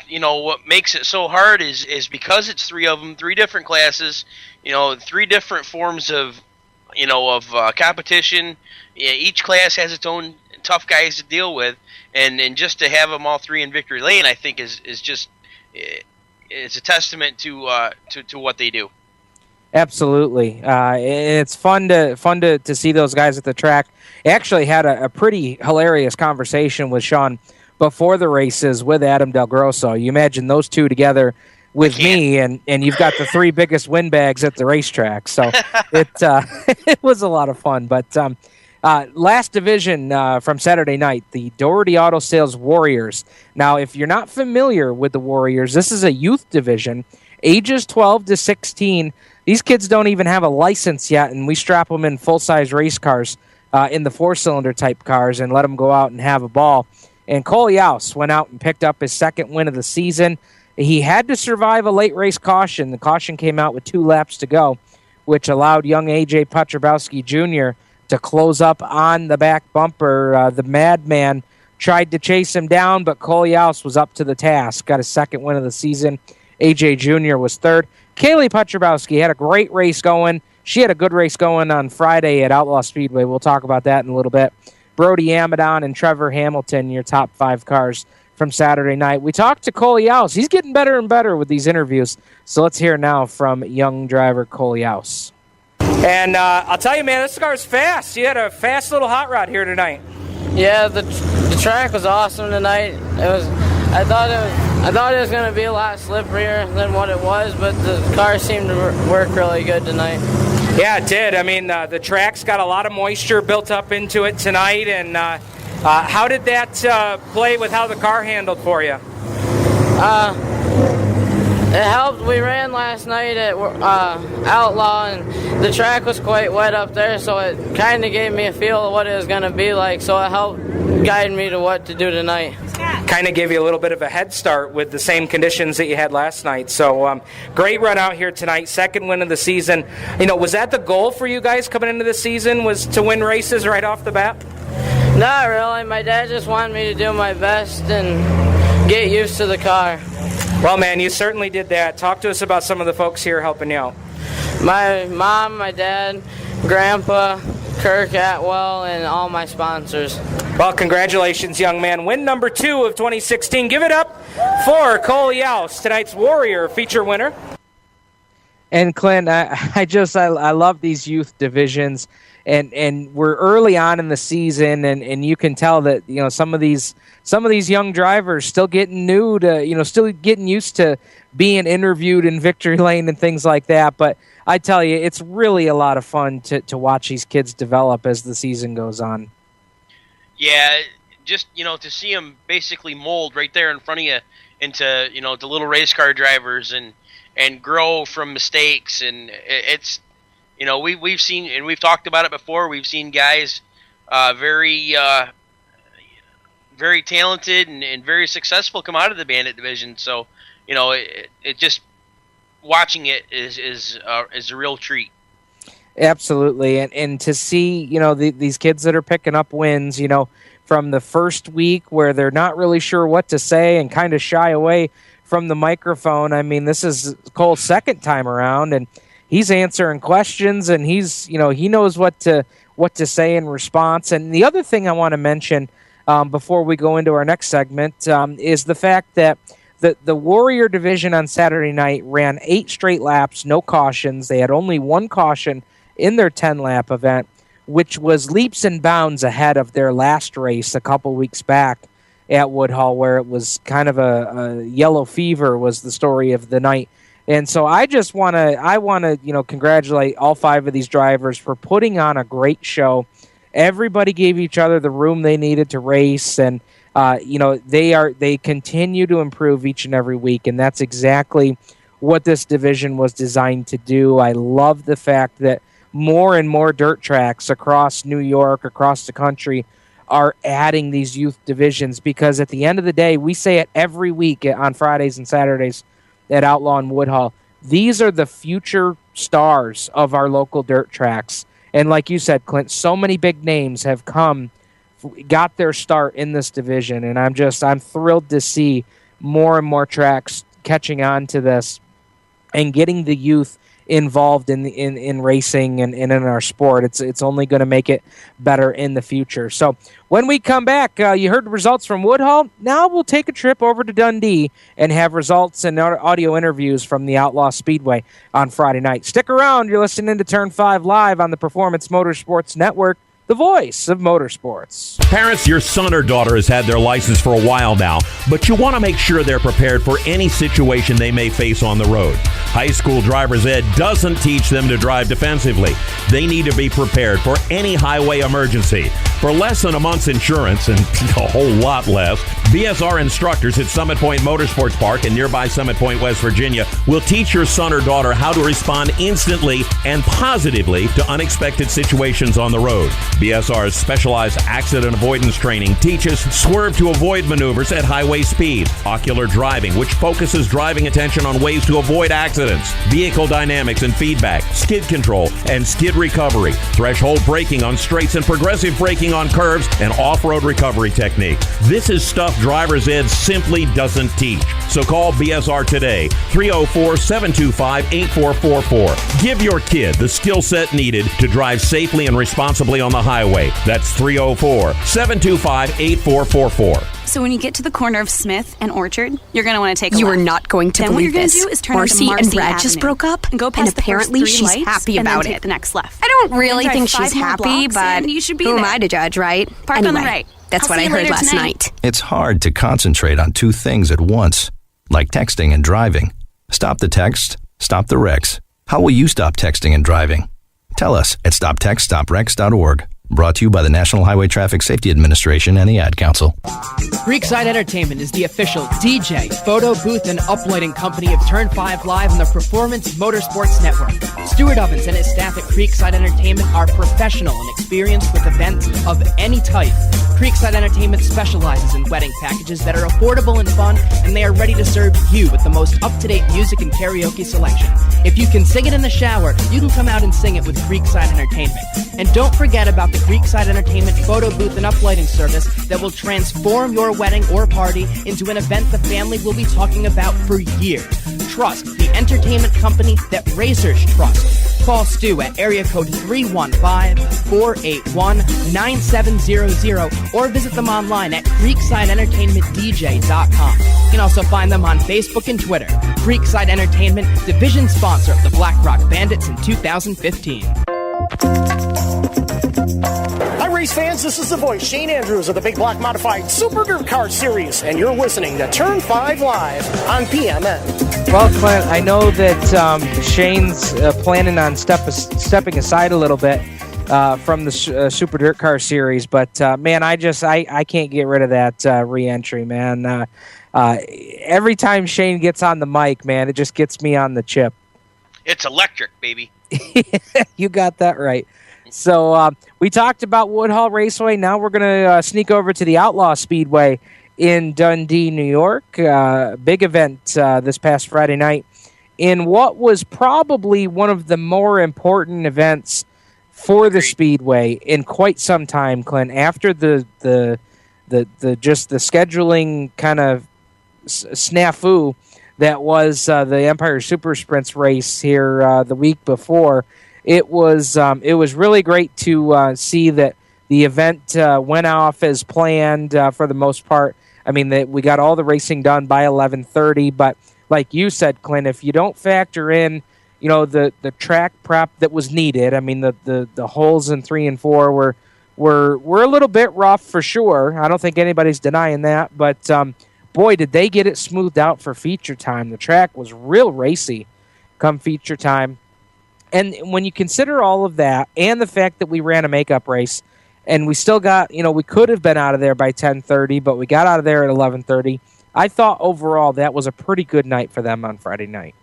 makes it so hard is because it's three of them, three different classes, three different forms of competition. Yeah, each class has its own tough guys to deal with, and just to have them all three in victory lane, I think is just it's a testament to what they do. Absolutely. It's fun to see those guys at the track. I actually had a pretty hilarious conversation with Sean before the races with Adam Del Grosso. You imagine those two together with me, and you've got the three biggest windbags at the racetrack. So it was a lot of fun. But last division from Saturday night, the Doherty Auto Sales Warriors. Now, if you're not familiar with the Warriors, this is a youth division, ages 12 to 16. These kids don't even have a license yet, and we strap them in full-size race cars in the four-cylinder type cars and let them go out and have a ball. And Cole Yaus went out and picked up his second win of the season. He had to survive a late race caution. The caution came out with 2 laps to go, which allowed young A.J. Piotrowski Jr. to close up on the back bumper. The Madman tried to chase him down, but Cole Yaus was up to the task, got his second win of the season. A.J. Jr. was third. Kaylee Piotrowski had a great race going. She had a good race going on Friday at Outlaw Speedway. We'll talk about that in a little bit. Brody Amadon and Trevor Hamilton, your top 5 cars from Saturday night. We talked to Cole Yaus. He's getting better and better with these interviews. So let's hear now from young driver Cole Yaus. And I'll tell you, man, this car's fast. You had a fast little hot rod here tonight. Yeah, the track was awesome tonight. I thought it was going to be a lot slipperier than what it was, but the car seemed to work really good tonight. Yeah, it did. I mean, the track's got a lot of moisture built up into it tonight. And how did that play with how the car handled for you? It helped. We ran last night at Outlaw, and the track was quite wet up there, so it kind of gave me a feel of what it was going to be like, so it helped guide me to what to do tonight. Kind of gave you a little bit of a head start with the same conditions that you had last night. So great run out here tonight, second win of the season. Was that the goal for you guys coming into the season, was to win races right off the bat? Not really. My dad just wanted me to do my best and get used to the car. Well, man, you certainly did that. Talk to us about some of the folks here helping you out. My mom, my dad, Grandpa, Kirk Atwell, and all my sponsors. Well, congratulations, young man. Win number 2 of 2016. Give it up for Cole Yaus, tonight's Warrior feature winner. And Clint, I love these youth divisions, and we're early on in the season, and you can tell that some of these young drivers still getting new to still getting used to being interviewed in victory lane and things like that. But I tell you, it's really a lot of fun to watch these kids develop as the season goes on. Yeah, just to see them basically mold right there in front of you into the little race car drivers and grow from mistakes, and it's we've seen, and we've talked about it before. We've seen guys very talented and very successful come out of the Bandit division. So it just watching it is a real treat. Absolutely, and to see these kids that are picking up wins, from the first week where they're not really sure what to say and kind of shy away from the microphone. I mean, this is Cole's second time around, and he's answering questions, and he's he knows what to say in response. And the other thing I want to mention before we go into our next segment is the fact that the Warrior division on Saturday night ran 8 straight laps, no cautions. They had only 1 caution in their 10-lap event, which was leaps and bounds ahead of their last race a couple weeks back at Woodhull, where it was kind of a yellow fever was the story of the night. And so I want to congratulate all 5 of these drivers for putting on a great show Everybody gave each other the room they needed to race, and they continue to improve each and every week, and that's exactly what this division was designed to do. I love the fact that more and more dirt tracks across New York, across the country, are adding these youth divisions, because at the end of the day, we say it every week on Fridays and Saturdays at Outlaw and Woodhull, these are the future stars of our local dirt tracks. And like you said, Clint, so many big names have got their start in this division, and I'm thrilled to see more and more tracks catching on to this and getting the youth involved in racing and in our sport. It's only going to make it better in the future. So when we come back, you heard the results from Woodhull. Now we'll take a trip over to Dundee and have results and audio interviews from the Outlaw Speedway on Friday night. Stick around. You're listening to Turn 5 Live on the Performance Motorsports Network, the voice of motorsports. Parents, your son or daughter has had their license for a while now, but you want to make sure they're prepared for any situation they may face on the road. High school driver's ed doesn't teach them to drive defensively. They need to be prepared for any highway emergency. For less than a month's insurance, and a whole lot less, BSR instructors at Summit Point Motorsports Park in nearby Summit Point, West Virginia, will teach your son or daughter how to respond instantly and positively to unexpected situations on the road. BSR's specialized accident avoidance training teaches swerve to avoid maneuvers at highway speed, ocular driving, which focuses driving attention on ways to avoid accidents, vehicle dynamics and feedback, skid control and skid recovery, threshold braking on straights and progressive braking on curves, and off-road recovery technique. This is stuff driver's ed simply doesn't teach. So call BSR today, 304-725-8444. Give your kid the skill set needed to drive safely and responsibly on the highway. That's 304-725-8444. So when you get to the corner of Smith and Orchard, you're going to want to take a You left. are not going to then believe what you're this. going to do is turn Marcy onto and Marcy Brad Avenue just broke up, and go and past the apparently first 3 she's lights, happy and about then take it. the next left. I don't Then really drive think 5 she's more happy, blocks, but and you should be who am there. I to judge, right? Park anyway, on the right. That's I'll what see I you heard later last tonight. night. It's hard to concentrate on two things at once, like texting and driving. Stop the text, stop the wrecks. How will you stop texting and driving? Tell us at stoptextstoprex.org. Brought to you by the National Highway Traffic Safety Administration and the Ad Council. Creekside Entertainment is the official DJ, photo booth, and uplighting company of Turn 5 Live on the Performance Motorsports Network. Stuart Ovens and his staff at Creekside Entertainment are professional and experienced with events of any type. Creekside Entertainment specializes in wedding packages that are affordable and fun, and they are ready to serve you with the most up-to-date music and karaoke selection. If you can sing it in the shower, you can come out and sing it with Creekside Entertainment. And don't forget about the Creekside Entertainment photo booth and uplighting service that will transform your wedding or party into an event the family will be talking about for years. Trust the entertainment company that racers trust. Call Stu at area code 315-481-9700 or visit them online at creeksideentertainmentdj.com. You can also find them on Facebook and Twitter. Creekside Entertainment, division sponsor of the Black Rock Bandits in 2015. Hi, race fans. This is the voice, Shane Andrews of the Big Block Modified Super Dirt Car Series, and you're listening to Turn 5 Live on PMN. Well, Clint, I know that Shane's planning on stepping aside a little bit from the Super Dirt Car Series, but man, I can't get rid of that re-entry, man. Every time Shane gets on the mic, man, it just gets me on the chip. It's electric, baby. You got that right. So we talked about Woodhull Raceway. Now we're going to sneak over to the Outlaw Speedway in Dundee, New York. Big event this past Friday night in what was probably one of the more important events for the Speedway in quite some time, Clint. After the scheduling kind of snafu that was the Empire Super Sprints race here the week before. It was really great to see that the event went off as planned for the most part. I mean, we got all the racing done by 11:30, but like you said, Clint, if you don't factor in, the track prep that was needed, I mean, the holes in 3 and 4 were a little bit rough for sure. I don't think anybody's denying that, but boy, did they get it smoothed out for feature time. The track was real racy come feature time. And when you consider all of that and the fact that we ran a makeup race and we still got, we could have been out of there by 10:30, but we got out of there at 11:30. I thought overall that was a pretty good night for them on Friday night.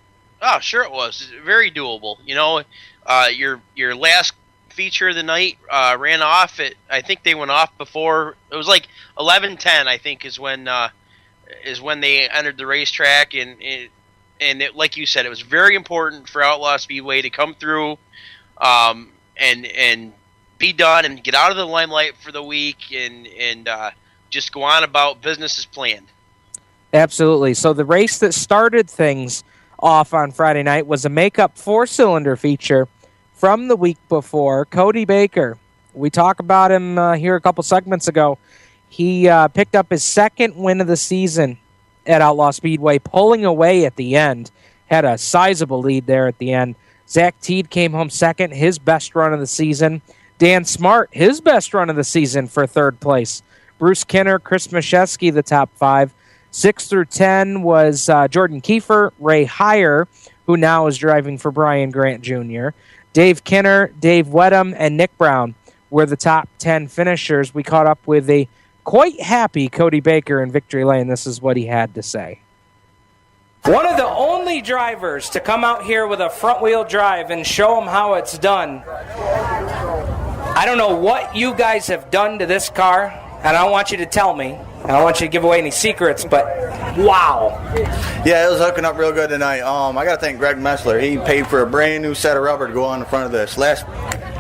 Oh, sure it was. Very doable. Your last feature of the night ran off at, I think they went off before, it was like 11:10, I think, is when they entered the racetrack, and like you said, it was very important for Outlaw Speedway to come through and be done and get out of the limelight for the week and just go on about business as planned. Absolutely. So the race that started things off on Friday night was a makeup 4-cylinder feature from the week before. Cody Baker, we talked about him here a couple segments ago. He picked up his second win of the season at Outlaw Speedway, pulling away at the end. Had a sizable lead there at the end. Zach Teed came home second, his best run of the season. Dan Smart, his best run of the season for third place. Bruce Kinner, Chris Mashesky, the top 5. 6 through 10 was Jordan Kiefer, Ray Heyer, who now is driving for Brian Grant Jr., Dave Kinner, Dave Wedham, and Nick Brown were the top 10 finishers. We caught up with a quite happy Cody Baker in Victory Lane. This is what he had to say. One of the only drivers to come out here with a front-wheel drive and show them how it's done. I don't know what you guys have done to this car, and I don't want you to tell me. I don't want you to give away any secrets, but wow. Yeah, it was hooking up real good tonight. I got to thank Greg Messler. He paid for a brand new set of rubber to go on the front of this. Last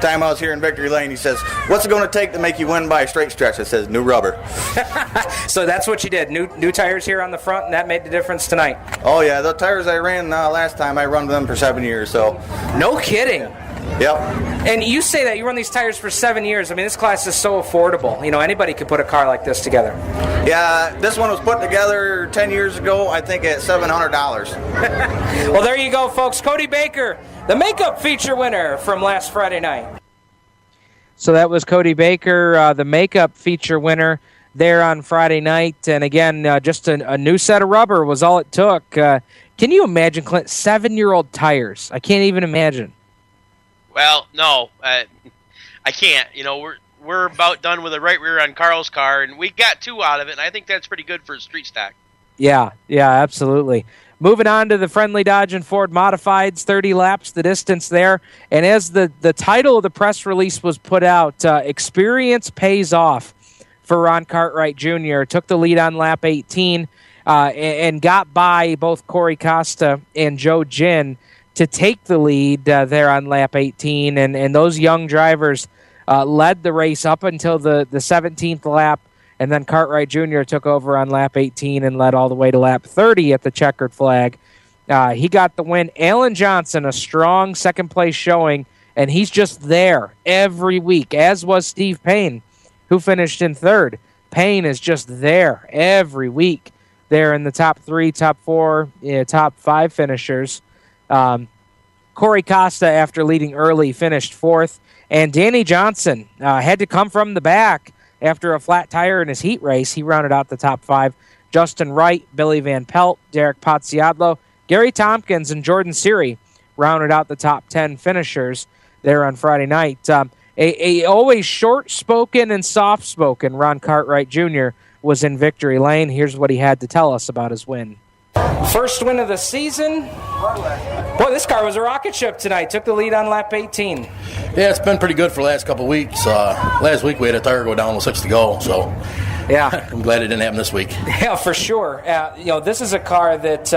time I was here in Victory Lane, he says, "What's it going to take to make you win by a straight stretch?" It says, "New rubber." So that's what you did. New tires here on the front, and that made the difference tonight. Oh, yeah. The tires I ran last time, I run them for 7 years. So. No kidding. Yep. And you say that you run these tires for 7 years. I mean, this class is so affordable. Anybody could put a car like this together. Yeah, this one was put together 10 years ago, I think, at $700. Well, there you go, folks. Cody Baker, the makeup feature winner from last Friday night. So that was Cody Baker, the makeup feature winner there on Friday night. And again, just a new set of rubber was all it took. Can you imagine, Clint, 7-year-old tires? I can't even imagine. Well, no, I can't. We're about done with the right rear on Carl's car, and we got 2 out of it, and I think that's pretty good for a street stock. Yeah, absolutely. Moving on to the Friendly Dodge and Ford Modifieds, 30 laps the distance there. And as the title of the press release was put out, experience pays off for Ron Cartwright Jr. Took the lead on lap 18 and got by both Corey Costa and Joe Ginn to take the lead there on lap 18. And those young drivers led the race up until the 17th lap, and then Cartwright Jr. took over on lap 18 and led all the way to lap 30 at the checkered flag. He got the win. Alan Johnson, a strong second-place showing, and he's just there every week, as was Steve Payne, who finished in third. Payne is just there every week. They're in the top 3, top 4, top 5 finishers. Corey Costa, after leading early, finished 4th. And Danny Johnson had to come from the back after a flat tire in his heat race. He rounded out the top 5. Justin Wright, Billy Van Pelt, Derek Pozziadlo, Gary Tompkins, and Jordan Seary rounded out the top 10 finishers there on Friday night. A always short-spoken and soft-spoken Ron Cartwright Jr. was in Victory Lane. Here's what he had to tell us about his win. First win of the season. Boy, this car was a rocket ship tonight. Took the lead on lap 18. Yeah, it's been pretty good for the last couple of weeks. Last week we had a tire go down with 6 to go, so yeah, I'm glad it didn't happen this week. Yeah, for sure. This is a car that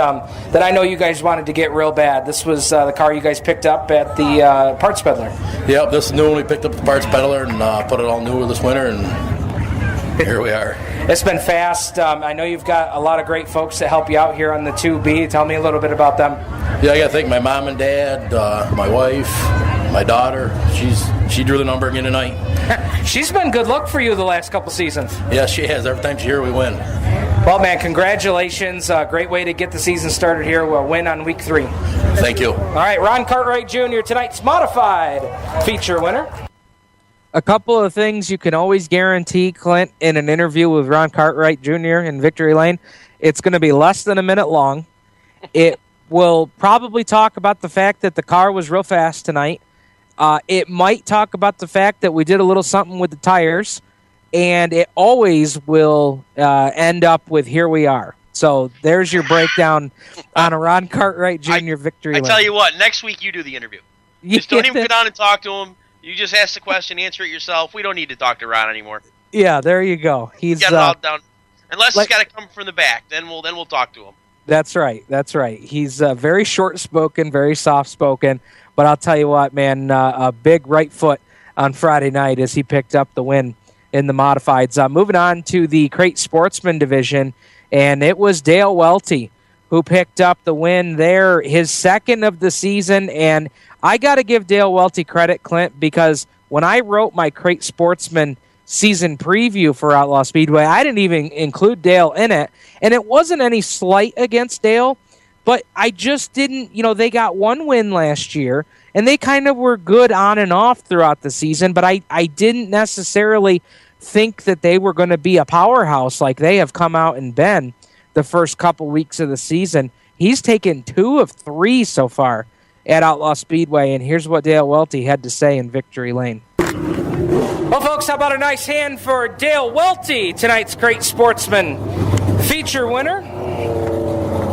I know you guys wanted to get real bad. This was the car you guys picked up at the Parts Peddler. Yep, this is new one we picked up at the Parts Peddler and put it all new this winter, and here we are. It's been fast. I know you've got a lot of great folks that help you out here on the 2B. Tell me a little bit about them. Yeah, I got to thank my mom and dad, my wife, my daughter. She drew the number again tonight. She's been good luck for you the last couple seasons. Yes, she has. Every time she's here, we win. Well, man, congratulations. Great way to get the season started here. We'll win on week 3. Thank you. All right, Ron Cartwright Jr., tonight's modified feature winner. A couple of things you can always guarantee, Clint, in an interview with Ron Cartwright Jr. in Victory Lane. It's going to be less than a minute long. It will probably talk about the fact that the car was real fast tonight. It might talk about the fact that we did a little something with the tires, and it always will end up with here we are. So there's your breakdown on a Ron Cartwright Jr. victory lane. I tell you what, next week you do the interview. Just don't even get on and talk to him. You just ask the question, answer it yourself. We don't need to talk to Ron anymore. Yeah, there you go. He's get it all down. Unless he's got to come from the back, then we'll talk to him. That's right. He's very short-spoken, very soft-spoken. But I'll tell you what, man, a big right foot on Friday night as he picked up the win in the modifieds. Moving on to the Crate Sportsman division, and it was Dale Welty who picked up the win there, his second of the season. And I got to give Dale Welty credit, Clint, because when I wrote my Crate Sportsman season preview for Outlaw Speedway, I didn't even include Dale in it. And it wasn't any slight against Dale, but I just didn't, they got one win last year, and they kind of were good on and off throughout the season, but I didn't necessarily think that they were going to be a powerhouse like they have come out and been the first couple weeks of the season. He's taken 2 of 3 so far at Outlaw Speedway, and here's what Dale Welty had to say in Victory Lane. Well, folks, how about a nice hand for Dale Welty, tonight's Crate Sportsman feature winner,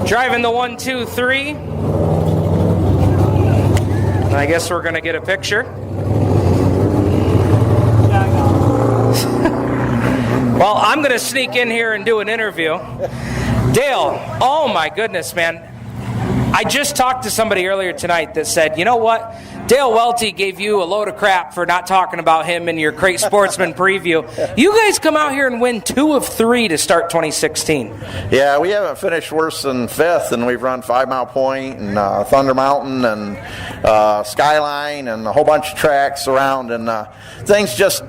driving the 1-2-3. And I guess we're going to get a picture. Well, I'm going to sneak in here and do an interview. Dale, oh my goodness, man. I just talked to somebody earlier tonight that said, you know what? Dale Welty gave you a load of crap for not talking about him in your Crate Sportsman preview. You guys come out here and win 2 of 3 to start 2016. Yeah, we haven't finished worse than 5th, and we've run 5 Mile Point and Thunder Mountain and Skyline and a whole bunch of tracks around, and things just...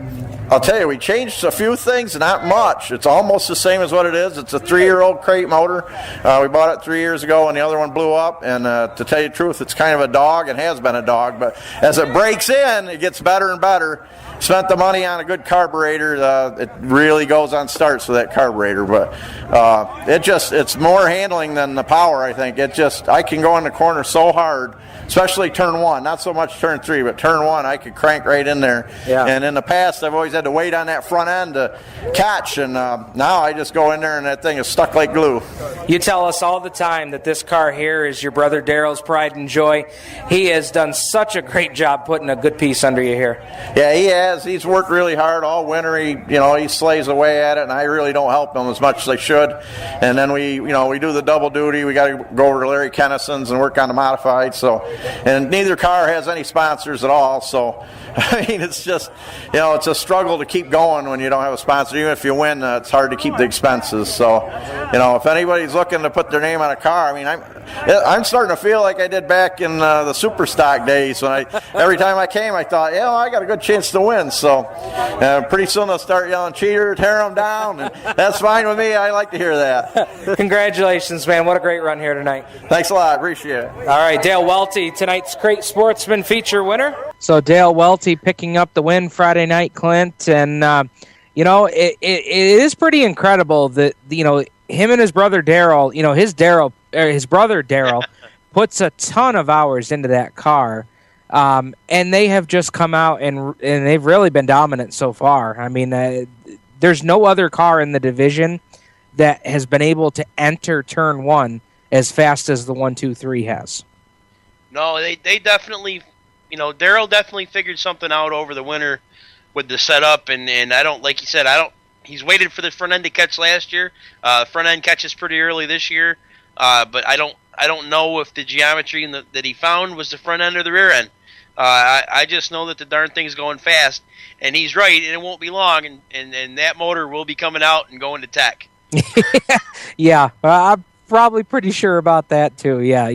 I'll tell you, we changed a few things, not much. It's almost the same as what it is. It's a 3-year-old crate motor. We bought it 3 years ago when the other one blew up, and to tell you the truth, it's kind of a dog. It has been a dog, but as it breaks in, it gets better and better. Spent the money on a good carburetor. It really goes on starts with that carburetor, but it's more handling than the power, I think. I can go in the corner so hard, especially turn 1, not so much turn 3, but turn 1, I could crank right in there. Yeah. And in the past, I've always had to wait on that front end to catch, and now I just go in there and that thing is stuck like glue. You tell us all the time that this car here is your brother Daryl's pride and joy. He has done such a great job putting a good piece under you here. Yeah, he has. He's worked really hard all winter. He slays away at it, and I really don't help him as much as I should. And then we do the double duty. We got to go over to Larry Kennison's and work on the modified. So, and neither car has any sponsors at all. So, I mean, it's just, it's a struggle to keep going when you don't have a sponsor. Even if you win, it's hard to keep the expenses. So, if anybody's looking to put their name on a car, I mean, I'm starting to feel like I did back in the super stock days when every time I came, I thought, I got a good chance to win. So, pretty soon they'll start yelling, cheater, tear them down, and that's fine with me. I like to hear that. Congratulations, man. What a great run here tonight. Thanks a lot. Appreciate it. All right, Dale Welty, tonight's Crate Sportsman feature winner. So Dale Welty picking up the win Friday night, Clint, and it is pretty incredible that him and his brother Daryl, his brother Daryl puts a ton of hours into that car, and they have just come out and they've really been dominant so far. I mean, there's no other car in the division that has been able to enter turn 1 as fast as the 1-2-3 has. No, they definitely. Daryl definitely figured something out over the winter with the setup, and I don't, like you said, he's waited for the front end to catch last year. Front end catches pretty early this year, but I don't know if the geometry that he found was the front end or the rear end. I just know that the darn thing's going fast, and he's right, and it won't be long, and that motor will be coming out and going to tech. Yeah, I'm probably pretty sure about that too. Yeah,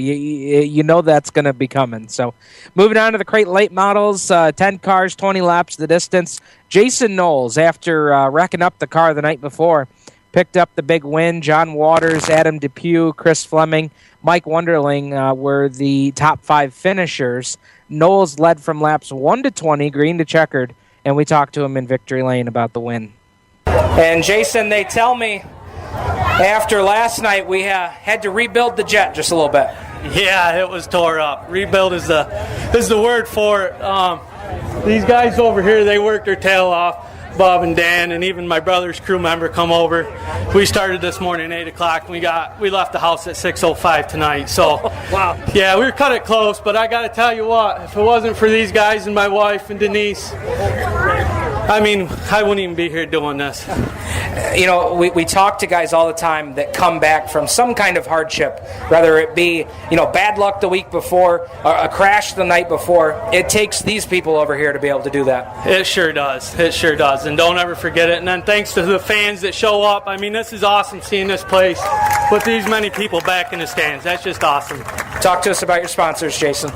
that's going to be coming. So moving on to the Crate late models, 10 cars, 20 laps the distance. Jason Knowles, after wrecking up the car the night before, picked up the big win. John Waters, Adam Depew, Chris Fleming, Mike Wunderling were the top 5 finishers. Knowles led from laps 1 to 20, green to checkered, and we talked to him in Victory Lane about the win. And Jason, they tell me after last night we had to rebuild the jet just a little bit. Yeah, it was tore up. Rebuild is the word for it. these guys over here, they worked their tail off. Bob and Dan, and even my brother's crew member come over. We started this morning at 8 o'clock. We left the house at 6:05 tonight. So, wow. Yeah, we cut it close, but I got to tell you what, if it wasn't for these guys and my wife and Denise, I mean, I wouldn't even be here doing this. You know, we talk to guys all the time that come back from some kind of hardship, whether it be, bad luck the week before, or a crash the night before. It takes these people over here to be able to do that. It sure does. It sure does. And don't ever forget it. And then thanks to the fans that show up. I mean, this is awesome seeing this place with these many people back in the stands. That's just awesome. Talk to us about your sponsors, Jason.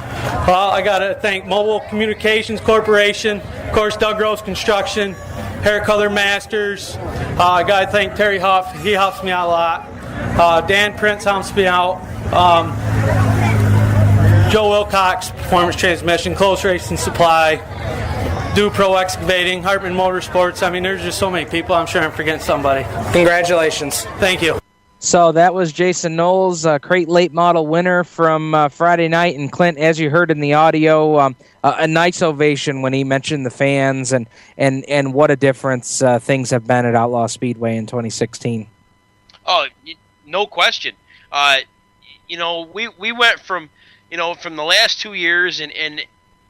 Well, I got to thank Mobile Communications Corporation, of course, Doug Rose Construction, Hair Color Masters. I got to thank Terry Huff. He helps me out a lot. Dan Prince helps me out. Joe Wilcox, Performance Transmission, Close Racing Supply, Do Pro Excavating, Hartman Motorsports. I mean, there's just so many people. I'm sure I'm forgetting somebody. Congratulations. Thank you. So that was Jason Knowles, crate late model winner from Friday night. And Clint, as you heard in the audio, a nice ovation when he mentioned the fans and what a difference things have been at Outlaw Speedway in 2016. Oh, no question. We went from the last 2 years and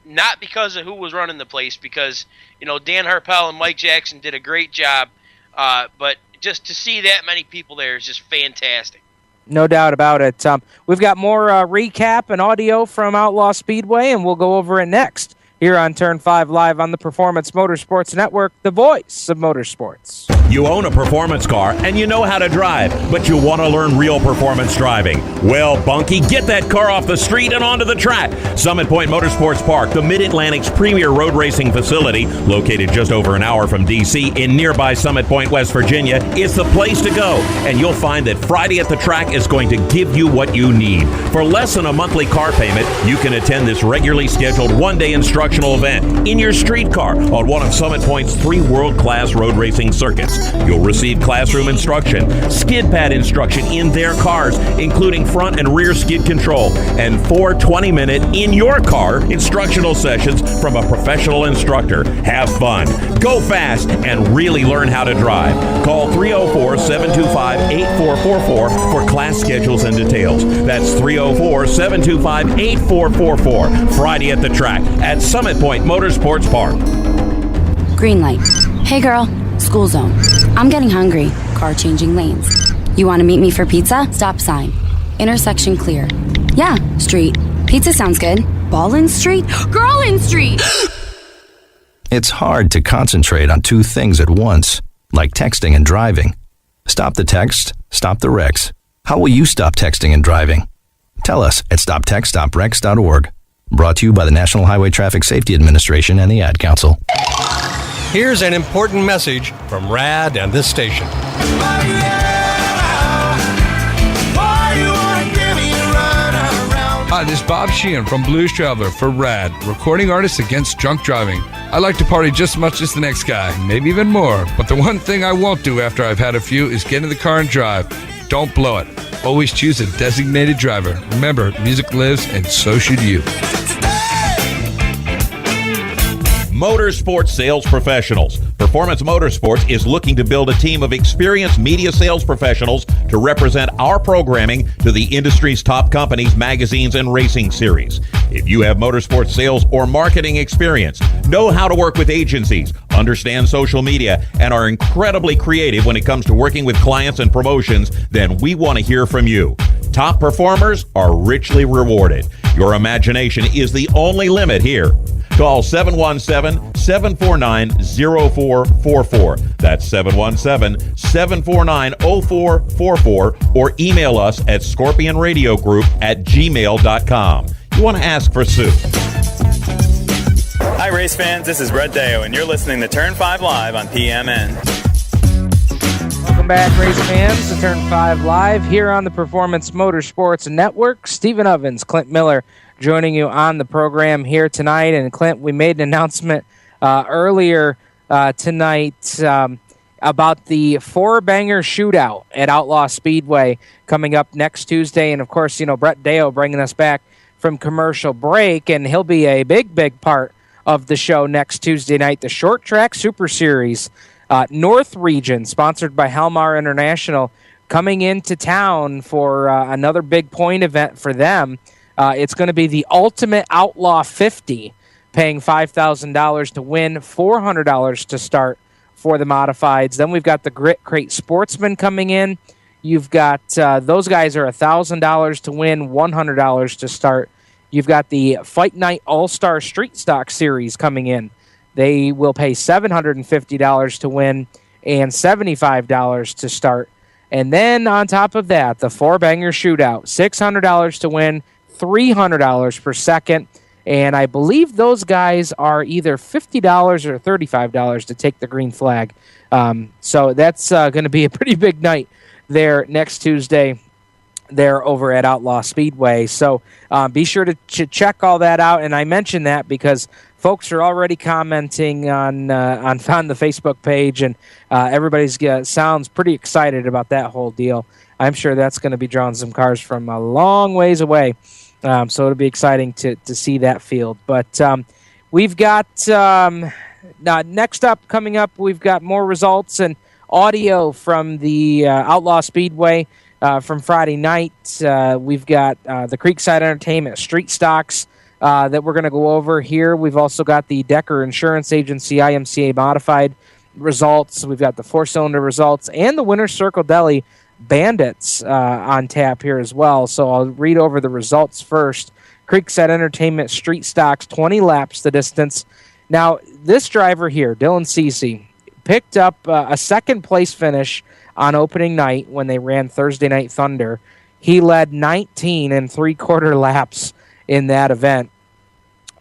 not because of who was running the place, because, Dan Harpel and Mike Jackson did a great job, but just to see that many people there is just fantastic. No doubt about it. We've got more recap and audio from Outlaw Speedway, and we'll go over it next here on Turn 5 Live on the Performance Motorsports Network, the voice of motorsports. You own a performance car and you know how to drive, but you want to learn real performance driving. Well, Bunky, get that car off the street and onto the track. Summit Point Motorsports Park, the Mid-Atlantic's premier road racing facility, located just over an hour from D.C. in nearby Summit Point, West Virginia, is the place to go. And you'll find that Friday at the Track is going to give you what you need. For less than a monthly car payment, you can attend this regularly scheduled one-day instructional event in your street car on one of Summit Point's 3 world-class road racing circuits. You'll receive classroom instruction, skid pad instruction in their cars, including front and rear skid control, and 4 20-minute in-your-car instructional sessions from a professional instructor. Have fun, go fast, and really learn how to drive. Call 304-725-8444 for class schedules and details. That's 304-725-8444. Friday at the Track at Summit Point Motorsports Park. Green light. Hey girl, school zone. I'm getting hungry. Car changing lanes. You want to meet me for pizza? Stop sign. Intersection clear. Yeah, street. Pizza sounds good. Ballin Street? Girlin Street! It's hard to concentrate on 2 things at once, like texting and driving. Stop the text, stop the wrecks. How will you stop texting and driving? Tell us at stoptextstopwrecks.org. Brought to you by the National Highway Traffic Safety Administration and the Ad Council. Here's an important message from RAD and this station. Hi, this is Bob Sheehan from Blues Traveler for RAD, recording artists against drunk driving. I like to party just as much as the next guy, maybe even more. But the one thing I won't do after I've had a few is get in the car and drive. Don't blow it. Always choose a designated driver. Remember, music lives, and so should you. Motorsports sales professionals. Performance Motorsports is looking to build a team of experienced media sales professionals to represent our programming to the industry's top companies, magazines, and racing series. If you have motorsports sales or marketing experience, know how to work with agencies, understand social media, and are incredibly creative when it comes to working with clients and promotions, then we want to hear from you. Top performers are richly rewarded. Your imagination is the only limit here. Call 717-749-0444. That's 717-749-0444, or email us at scorpionradiogroup@gmail.com. You want to ask for Sue. Hi, race fans. This is Brett Deo, and you're listening to Turn 5 Live on PMN. Welcome back, race fans, to Turn 5 Live here on the Performance Motorsports Network. Stephen Ovens, Clint Miller joining you on the program here tonight. And Clint, we made an announcement earlier tonight about the 4-banger shootout at Outlaw Speedway coming up next Tuesday. And, of course, Brett Deo bringing us back from commercial break, and he'll be a big part of the show next Tuesday night, the Short Track Super Series. North Region, sponsored by Halmar International, coming into town for another big point event for them. It's going to be the Ultimate Outlaw 50, paying $5,000 to win, $400 to start for the modifieds. Then we've got the Grit Crate Sportsman coming in. You've got those guys are $1,000 to win, $100 to start. You've got the Fight Night All-Star Street Stock Series coming in. They will pay $750 to win and $75 to start. And then on top of that, the Four Banger Shootout, $600 to win, $300 per second. And I believe those guys are either $50 or $35 to take the green flag. So that's going to be a pretty big night there next Tuesday there over at Outlaw Speedway. So be sure to check all that out. And I mention that because folks are already commenting on the Facebook page, and everybody's sounds pretty excited about that whole deal. I'm sure that's going to be drawing some cars from a long ways away. So it'll be exciting to see that field. But we've got next up, coming up, we've got more results and audio from the Outlaw Speedway from Friday night. We've got the Creekside Entertainment Street Stocks that we're going to go over here. We've also got the Decker Insurance Agency IMCA Modified results. We've got the four-cylinder results and the Winner's Circle Deli Bandits on tap here as well. So I'll read over the results first. Creekside Entertainment Street Stocks, 20 laps the distance. Now, this driver here, Dylan Cece, picked up a second-place finish on opening night when they ran Thursday Night Thunder. He led 19 3/4 laps in that event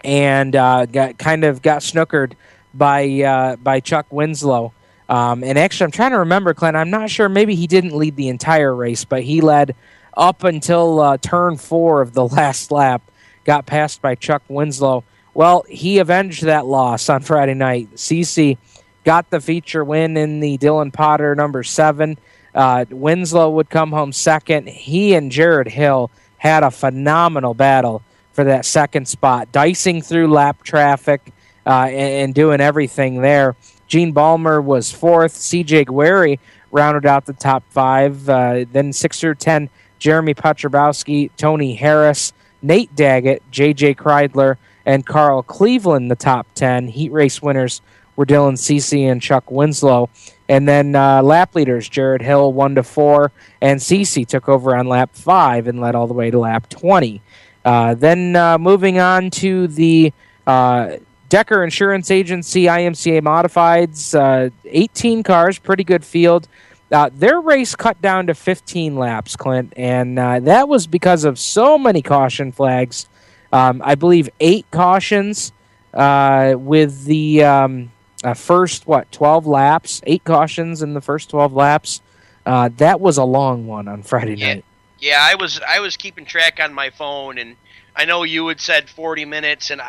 and got snookered by Chuck Winslow. And actually, I'm trying to remember, Clint, I'm not sure. Maybe he didn't lead the entire race, but he led up until turn 4 of the last lap, got passed by Chuck Winslow. Well, he avenged that loss on Friday night. Cece got the feature win in the Dylan Potter number 7. Winslow would come home second. He and Jared Hill had a phenomenal battle for that second spot, dicing through lap traffic and doing everything there. Gene Ballmer was 4th. C.J. Guerri rounded out the top 5. Then 6 through 10, Jeremy Petrobowski, Tony Harris, Nate Daggett, J.J. Kreidler, and Carl Cleveland, the top 10. Heat race winners were Dylan Cece and Chuck Winslow. And then lap leaders, Jared Hill 1 to 4, and Cece took over on lap 5 and led all the way to lap 20. Then moving on to the Decker Insurance Agency IMCA Modifieds, 18 cars, pretty good field. Their race cut down to 15 laps, Clint, and that was because of so many caution flags. I believe 8 cautions with the first, 12 laps, 8 cautions in the first 12 laps. That was a long one on Friday night. Yeah, I was keeping track on my phone, and I know you had said 40 minutes, and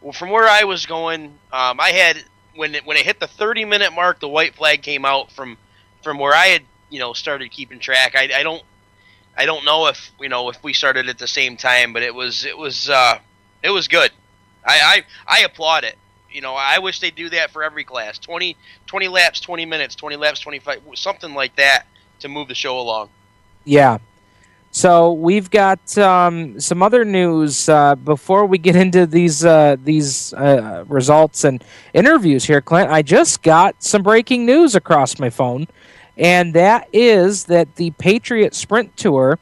well, from where I was going, I had when it hit the 30-minute mark, the white flag came out from where I had started keeping track. I don't know if if we started at the same time, but it was good. I applaud it. I wish they'd do that for every class. 20 laps, 20 minutes, 20 laps, 25, something like that to move the show along. Yeah. So we've got some other news before we get into these results and interviews here, Clint. I just got some breaking news across my phone, and that is that the Patriot Sprint Tour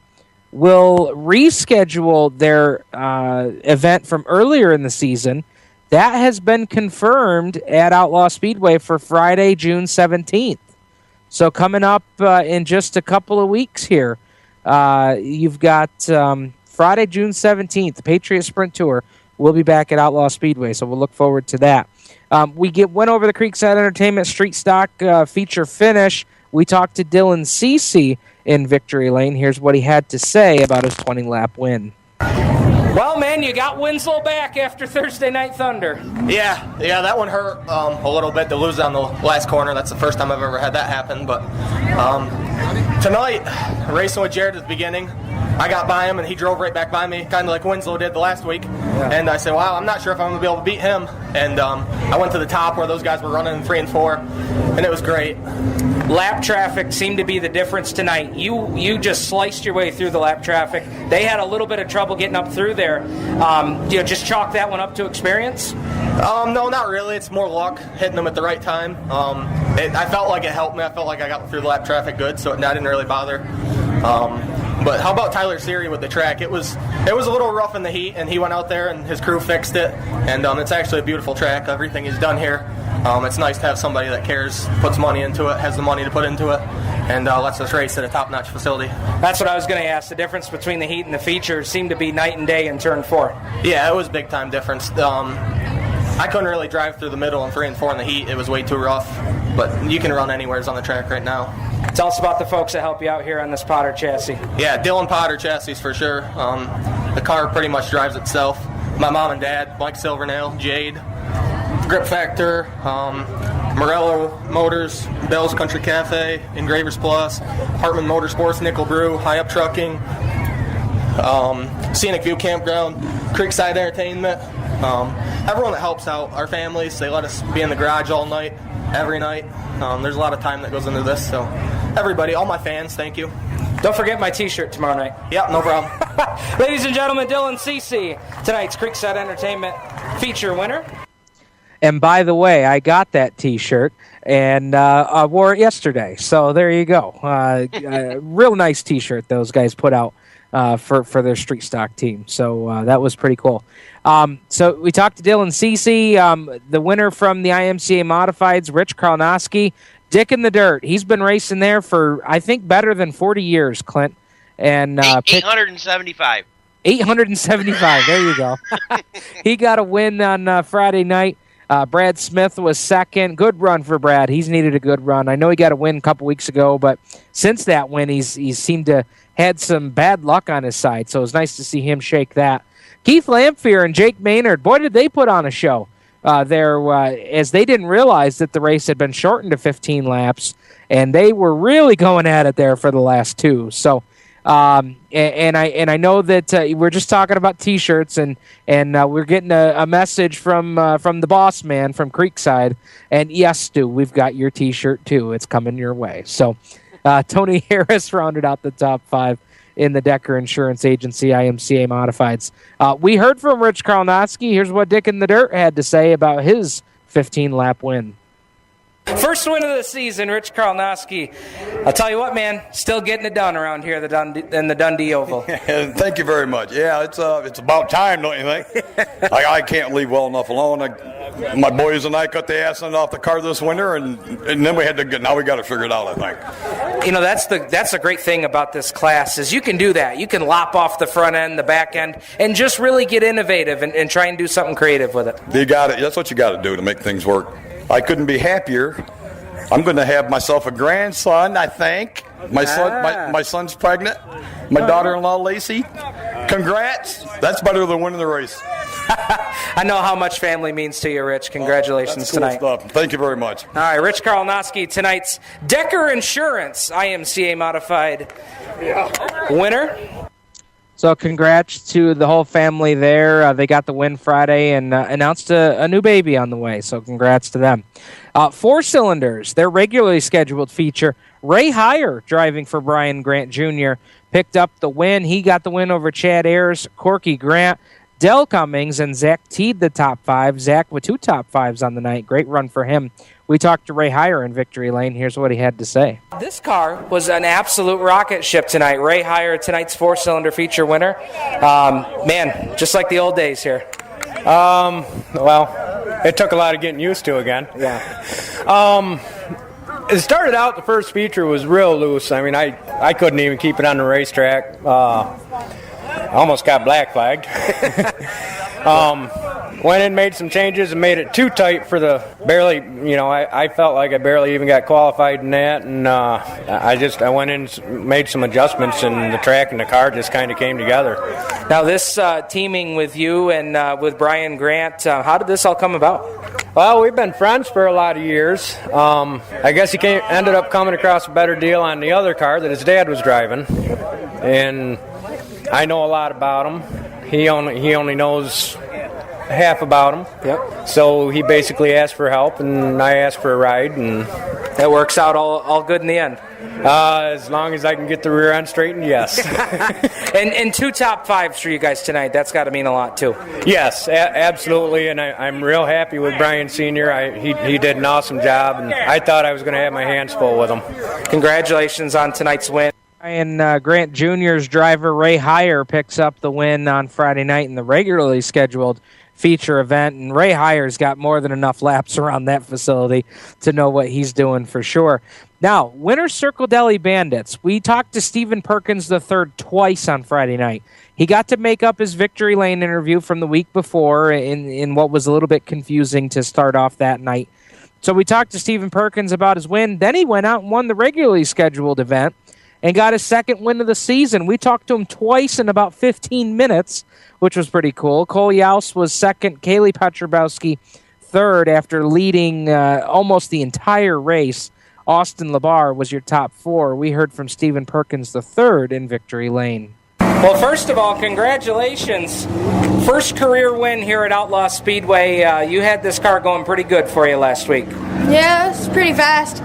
will reschedule their event from earlier in the season. That has been confirmed at Outlaw Speedway for Friday, June 17th. So coming up in just a couple of weeks here, you've got Friday, June 17th, the Patriot Sprint Tour will be back at Outlaw Speedway, so we'll look forward to that. We went over the Creekside Entertainment Street Stock feature finish. We talked to Dylan Cece in Victory Lane. Here's what he had to say about his 20-lap win. Well, man, you got Winslow back after Thursday Night Thunder. Yeah, that one hurt a little bit to lose on the last corner. That's the first time I've ever had that happen. But tonight, racing with Jared at the beginning, I got by him, and he drove right back by me, kind of like Winslow did the last week. And I said, wow, I'm not sure if I'm going to be able to beat him. And I went to the top where those guys were running in 3 and 4, and it was great. Lap traffic seemed to be the difference tonight. You just sliced your way through the lap traffic. They had a little bit of trouble getting up through there. Just chalk that one up to experience? No, not really. It's more luck, hitting them at the right time. I felt like it helped me. I felt like I got through the lap traffic good, so I didn't really bother. But how about Tyler Seary with the track? It was a little rough in the heat, and he went out there and his crew fixed it. And it's actually a beautiful track. Everything he's done here. It's nice to have somebody that cares, puts money into it, has the money to put into it, and lets us race at a top-notch facility. That's what I was going to ask. The difference between the heat and the features seemed to be night and day in turn 4. Yeah, it was a big-time difference. I couldn't really drive through the middle in 3 and 4 in the heat. It was way too rough, but you can run anywheres on the track right now. Tell us about the folks that help you out here on this Potter chassis. Yeah, Dylan Potter chassis for sure. The car pretty much drives itself. My mom and dad, Mike Silvernail, Jade, Grip Factor, Morello Motors, Bell's Country Cafe, Engravers Plus, Hartman Motorsports, Nickel Brew, High Up Trucking, Scenic View Campground, Creekside Entertainment. Everyone that helps out, our families, they let us be in the garage all night, every night. There's a lot of time that goes into this, so everybody, all my fans, thank you. Don't forget my t-shirt tomorrow night. Yep, no problem. Ladies and gentlemen, Dylan Cece, tonight's Creekside Entertainment feature winner. And by the way, I got that T-shirt and I wore it yesterday. So there you go. Real nice T-shirt those guys put out for their street stock team. So that was pretty cool. So we talked to Dylan Cece, the winner from the IMCA Modifieds, Rich Karlnoski, Dick in the Dirt. He's been racing there for, I think, better than 40 years, Clint. And 875. 875. There you go. He got a win on Friday night. Brad Smith was second. Good run for Brad. He's needed a good run. I know he got a win a couple weeks ago, but since that win, he's seemed to had some bad luck on his side, so it was nice to see him shake that. Keith Lamphere and Jake Maynard, boy, did they put on a show there, as they didn't realize that the race had been shortened to 15 laps, and they were really going at it there for the last 2. So, and I know that we're just talking about T-shirts, and we're getting a message from the boss man from Creekside, and yes, Stu, we've got your T-shirt too. It's coming your way. So, Tony Harris rounded out the top 5 in the Decker Insurance Agency IMCA Modifieds. We heard from Rich Karlnoski. Here's what Dick in the Dirt had to say about his 15-lap win. First win of the season, Rich Karlnoski. I'll tell you what, man, still getting it done around here in the Dundee Oval. Thank you very much. Yeah, it's about time, don't you think? I can't leave well enough alone. My boys and I cut the ass end off the car this winter, and then we had to now we got to figure it out, I think. You know, that's the great thing about this class is you can do that. You can lop off the front end, the back end, and just really get innovative and try and do something creative with it. You got it. That's what you got to do to make things work. I couldn't be happier. I'm going to have myself a grandson, I think. My son's pregnant. My daughter-in-law, Lacey. Congrats. That's better than winning the race. I know how much family means to you, Rich. Congratulations tonight. Stuff. Thank you very much. All right, Rich Karlnoski, tonight's Decker Insurance IMCA Modified winner. So congrats to the whole family there. They got the win Friday and announced a new baby on the way, so congrats to them. 4 Cylinders, their regularly scheduled feature. Ray Heyer, driving for Brian Grant Jr., picked up the win. He got the win over Chad Ayers, Corky Grant, Dell Cummings, and Zach Teed, the top 5. Zach with 2 top 5s on the night. Great run for him. We talked to Ray Heyer in Victory Lane. Here's what he had to say. This car was an absolute rocket ship tonight. Ray Heyer, tonight's 4-cylinder feature winner. Man, just like the old days here. Well, it took a lot of getting used to again. Yeah. It started out, the first feature was real loose. I mean, I couldn't even keep it on the racetrack. I almost got black flagged. Went in, made some changes, and made it too tight for the barely, I felt like I barely even got qualified in that, and I went in, made some adjustments, and the track and the car just kind of came together. Now this teaming with you and with Brian Grant, how did this all come about? Well, we've been friends for a lot of years. I guess he ended up coming across a better deal on the other car that his dad was driving, and I know a lot about him. He only knows half about him. Yep. So he basically asked for help, and I asked for a ride, and it works out all good in the end. As long as I can get the rear end straightened, yes. and 2 top 5s for you guys tonight. That's got to mean a lot too. Yes, absolutely, and I'm real happy with Brian Sr. He did an awesome job, and I thought I was going to have my hands full with him. Congratulations on tonight's win. And Grant Jr.'s driver Ray Heyer picks up the win on Friday night in the regularly scheduled feature event, and Ray Heyer's got more than enough laps around that facility to know what he's doing for sure. Now, Winter Circle Deli Bandits. We talked to Stephen Perkins III twice on Friday night. He got to make up his Victory Lane interview from the week before in what was a little bit confusing to start off that night. So we talked to Stephen Perkins about his win. Then he went out and won the regularly scheduled event and got his second win of the season. We talked to him twice in about 15 minutes, which was pretty cool. Cole Yaus was second, Kaylee Petrobowski third after leading almost the entire race. Austin Labar was your top 4. We heard from Stephen Perkins III in Victory Lane. Well, first of all, congratulations. First career win here at Outlaw Speedway. You had this car going pretty good for you last week. Yeah, it's pretty fast.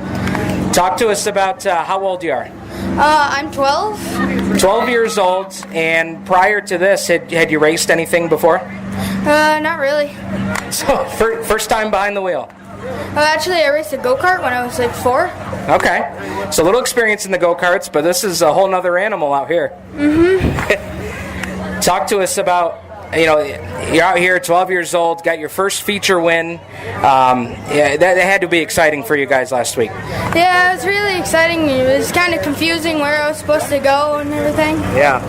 Talk to us about how old you are. I'm 12. 12 years old, and prior to this, had you raced anything before? Not really. So, first time behind the wheel? Actually, I raced a go-kart when I was like 4. Okay. So a little experience in the go-karts, but this is a whole nother animal out here. Mm-hmm. Talk to us about, you're out here, 12 years old, got your first feature win. That had to be exciting for you guys last week. Yeah, it was really exciting. It was kind of confusing where I was supposed to go and everything. Yeah.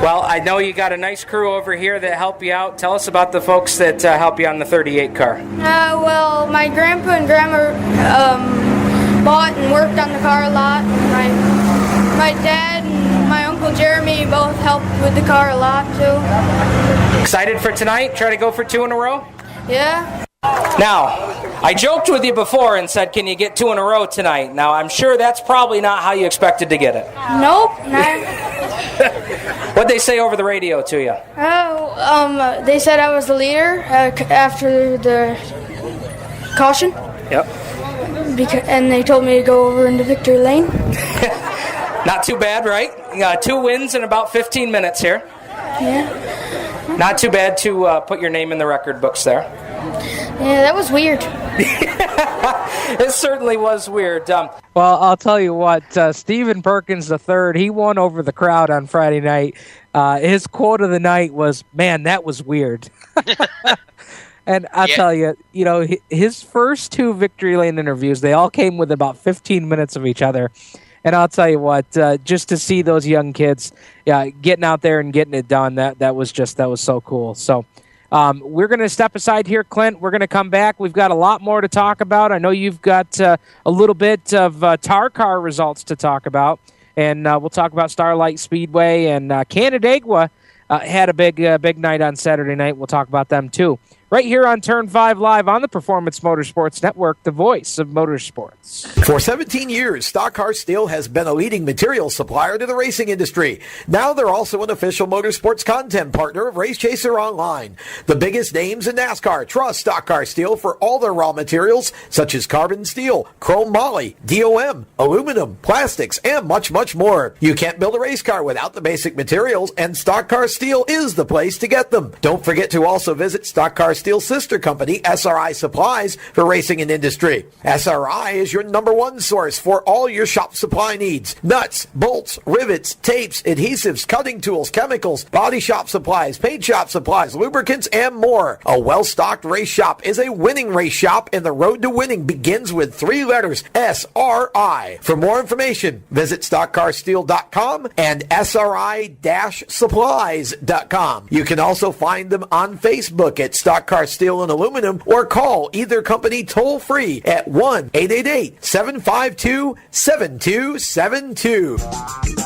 Well, I know you got a nice crew over here that help you out. Tell us about the folks that help you on the 38 car. Well, my grandpa and grandma bought and worked on the car a lot. My dad and my uncle Jeremy both helped with the car a lot, too. Excited for tonight? Try to go for 2 in a row? Yeah. Now, I joked with you before and said, can you get 2 in a row tonight? Now, I'm sure that's probably not how you expected to get it. Nope. What'd they say over the radio to you? They said I was the leader after the caution. Yep. And they told me to go over into Victory Lane. Not too bad, right? You got 2 wins in about 15 minutes here. Yeah. Not too bad to put your name in the record books there. Yeah, that was weird. It certainly was weird. Well, I'll tell you what, Stephen Perkins III, he won over the crowd on Friday night. His quote of the night was, "Man, that was weird." And I'll tell you, his first 2 Victory Lane interviews, they all came with about 15 minutes of each other. And I'll tell you what, just to see those young kids getting out there and getting it done, that was so cool. So we're going to step aside here, Clint. We're going to come back. We've got a lot more to talk about. I know you've got a little bit of TAR car results to talk about. And we'll talk about Starlight Speedway. And Canandaigua had a big night on Saturday night. We'll talk about them, too. Right here on Turn 5 Live on the Performance Motorsports Network, the voice of motorsports. For 17 years, Stock Car Steel has been a leading material supplier to the racing industry. Now they're also an official motorsports content partner of Race Chaser Online. The biggest names in NASCAR trust Stock Car Steel for all their raw materials, such as carbon steel, chrome moly, DOM, aluminum, plastics, and much, much more. You can't build a race car without the basic materials, and Stock Car Steel is the place to get them. Don't forget to also visit Stock Car Steel's sister company, SRI Supplies, for racing and industry. SRI is your #1 source for all your shop supply needs. Nuts, bolts, rivets, tapes, adhesives, cutting tools, chemicals, body shop supplies, paint shop supplies, lubricants, and more. A well-stocked race shop is a winning race shop, and the road to winning begins with 3 letters, SRI. For more information, visit StockCarSteel.com and SRI-supplies.com. You can also find them on Facebook at Stock Car Steel and Aluminum, or call either company toll-free at 1-888-752-7272.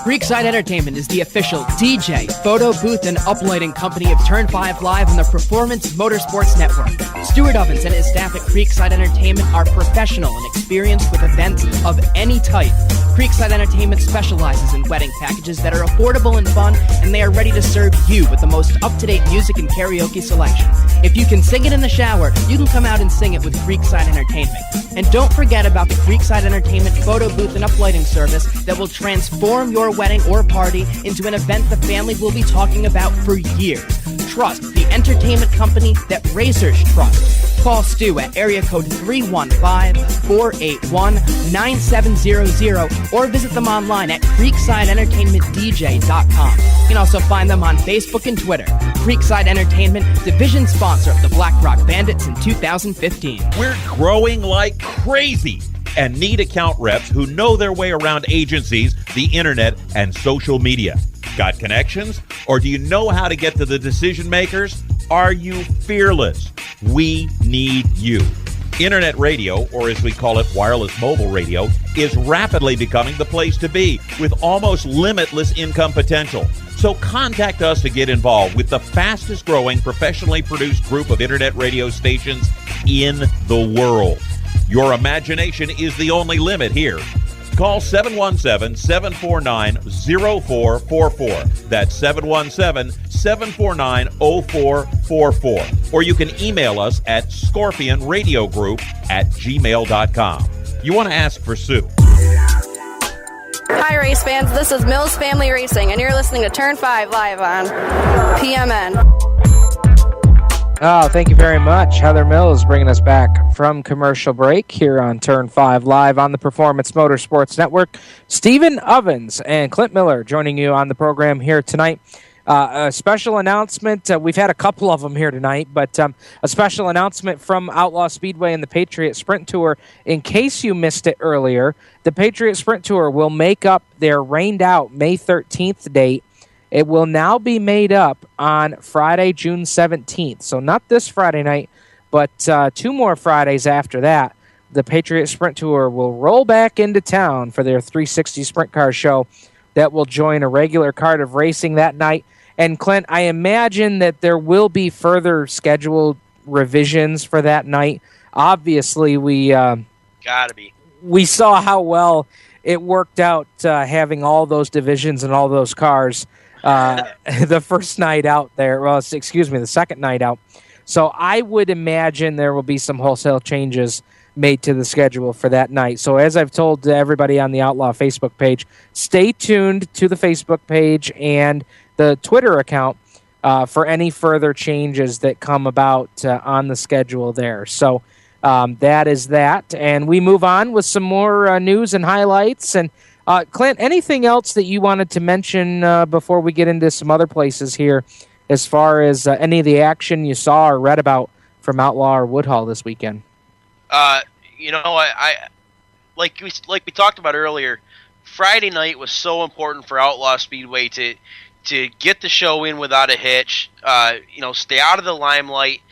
Creekside Entertainment is the official DJ, photo booth, and uplighting company of Turn 5 Live on the Performance Motorsports Network. Stuart Ovens and his staff at Creekside Entertainment are professional and experienced with events of any type. Creekside Entertainment specializes in wedding packages that are affordable and fun, and they are ready to serve you with the most up-to-date music and karaoke selection. If you can sing it in the shower, you can come out and sing it with Creekside Entertainment. And don't forget about the Creekside Entertainment photo booth and uplighting service that will transform your wedding or party into an event the family will be talking about for years. Trust the entertainment company that racers trust. Call Stu at area code 315-481-9700 or visit them online at creeksideentertainmentdj.com. You can also find them on Facebook and Twitter. Creekside Entertainment, division sponsor of the Black Rock Bandits in 2015. We're growing like crazy and need account reps who know their way around agencies, the internet, and social media. Got connections? Or do you know how to get to the decision makers? Are you fearless? We need you. Internet radio, or as we call it, wireless mobile radio, is rapidly becoming the place to be with almost limitless income potential. So contact us to get involved with the fastest growing professionally produced group of internet radio stations in the world. Your imagination is the only limit here. Call 717-749-0444. That's 717-749-0444. Or you can email us at scorpionradiogroup@gmail.com. You want to ask for Sue. Hi, race fans. This is Mills Family Racing, and you're listening to Turn 5 Live on PMN. Oh, thank you very much. Heather Mills bringing us back from commercial break here on Turn 5 Live on the Performance Motorsports Network. Stephen Ovens and Clint Miller joining you on the program here tonight. A special announcement. We've had a couple of them here tonight, but a special announcement from Outlaw Speedway and the Patriot Sprint Tour. In case you missed it earlier, the Patriot Sprint Tour will make up their rained out May 13th date. It will now be made up on Friday, June 17th. So not this Friday night, but 2 more Fridays after that. The Patriot Sprint Tour will roll back into town for their 360 Sprint Car Show that will join a regular card of racing that night. And Clint, I imagine that there will be further scheduled revisions for that night. Obviously, we saw how well it worked out having all those divisions and all those cars the first night out there. Well, excuse me, the second night out. So I would imagine there will be some wholesale changes made to the schedule for that night. So as I've told everybody on the Outlaw Facebook page, stay tuned to the Facebook page and the Twitter account for any further changes that come about on the schedule there. So that is that. And we move on with some more news and highlights. And Clint, anything else that you wanted to mention before we get into some other places here as far as any of the action you saw or read about from Outlaw or Woodhull this weekend? I like we talked about earlier, Friday night was so important for Outlaw Speedway to get the show in without a hitch. Stay out of the limelight.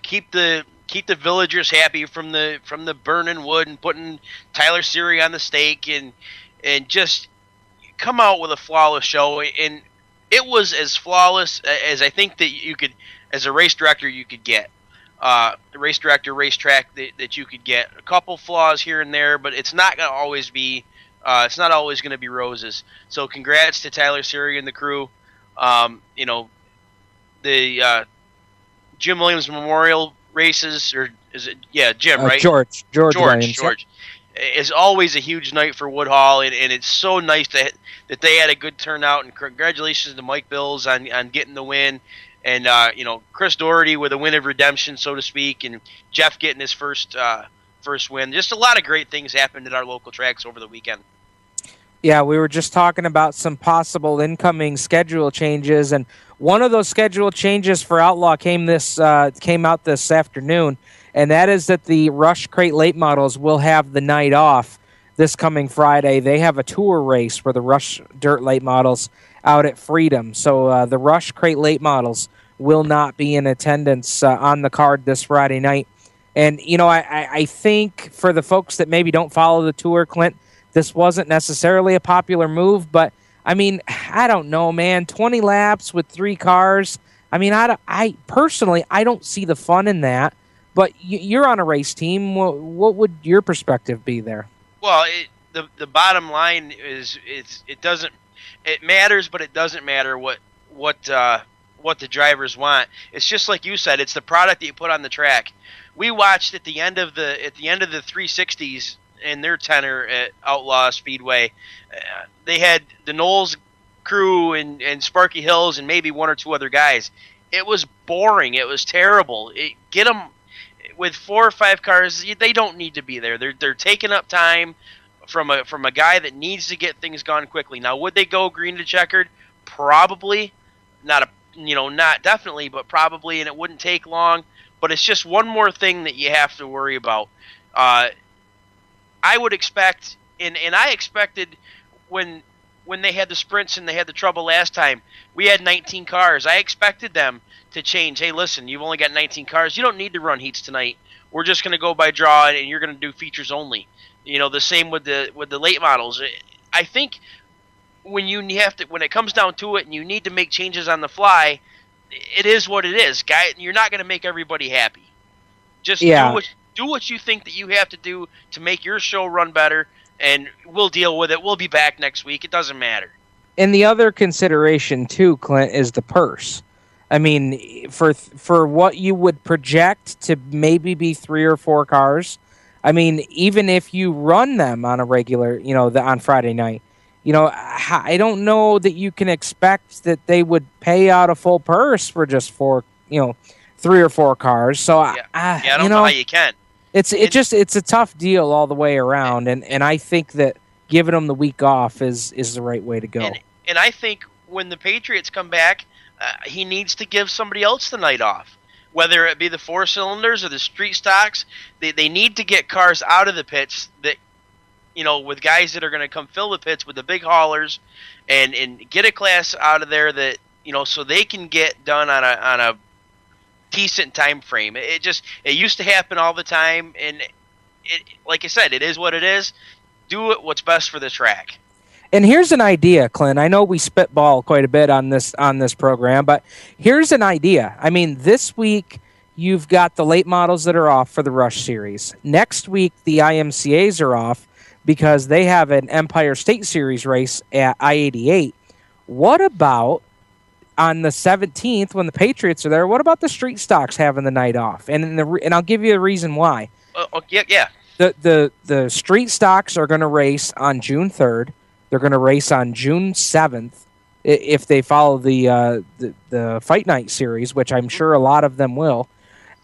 Keep the villagers happy from the burning wood and putting Tyler Seary on the stake and just come out with a flawless show. And it was as flawless as I think that you could, as a race director, you could get. The race director, racetrack that you could get. A couple flaws here and there, but it's not going to always be. It's not always going to be roses. So congrats to Tyler Seary and the crew. The Jim Williams Memorial races, or is it? Yeah, Jim, right? George Williams. George. Is always a huge night for Woodhull, and it's so nice that they had a good turnout. And congratulations to Mike Bills on getting the win. And, Chris Doherty with a win of redemption, so to speak, and Jeff getting his first win. Just a lot of great things happened at our local tracks over the weekend. Yeah, we were just talking about some possible incoming schedule changes, and one of those schedule changes for Outlaw came out this afternoon, and that is that the Rush Crate Late Models will have the night off this coming Friday. They have a tour race for the Rush Dirt Late Models out at Freedom. So the Rush Crate Late Models will not be in attendance on the card this Friday night. And, I think for the folks that maybe don't follow the tour, Clint, this wasn't necessarily a popular move, but I mean, I don't know, man. 20 laps with 3 cars. I mean, I personally, I don't see the fun in that. But you're on a race team. What would your perspective be there? Well, the bottom line is it matters, but it doesn't matter what the drivers want. It's just like you said. It's the product that you put on the track. We watched at the end of the 360s in their tenor at Outlaw Speedway. They had the Knowles crew and Sparky Hills and maybe 1 or 2 other guys. It was boring. It was terrible. Get them with 4 or 5 cars. They don't need to be there. They're taking up time from a guy that needs to get things gone quickly. Now, would they go green to checkered? Probably. Not definitely, but probably, and it wouldn't take long. But it's just one more thing that you have to worry about. I would expect, and I expected when they had the sprints and they had the trouble last time, we had 19 cars. I expected them to change. Hey, listen, you've only got 19 cars. You don't need to run heats tonight. We're just going to go by draw, and you're going to do features only. The same with the late models. I think when it comes down to it, and you need to make changes on the fly, it is what it is, guy. You're not going to make everybody happy. Just do what you think that you have to do to make your show run better, and we'll deal with it. We'll be back next week. It doesn't matter. And the other consideration too, Clint, is the purse. I mean, for what you would project to maybe be 3 or 4 cars, I mean, even if you run them on a regular, on Friday night, I don't know that you can expect that they would pay out a full purse for just 3 or 4 cars. So I don't know how you can. It's a tough deal all the way around, and I think that giving them the week off is the right way to go. And I think when the Patriots come back, he needs to give somebody else the night off, whether it be the 4 cylinders or the street stocks. They need to get cars out of the pits that, with guys that are going to come fill the pits with the big haulers, and get a class out of there that, so they can get done on a decent time frame. It used to happen all the time, and like I said, it is what it is. Do it what's best for the track. And here's an idea, Clint. I know we spitball quite a bit on this program, but here's an idea. I mean, this week you've got the late models that are off for the Rush Series. Next week the IMCAs are off because they have an Empire State Series race at I-88. What about on the 17th when the Patriots are there? What about the street stocks having the night off? And I'll give you a reason why. Yeah. The street stocks are going to race on June 3rd. They're going to race on June 7th if they follow the Fight Night series, which I'm sure a lot of them will.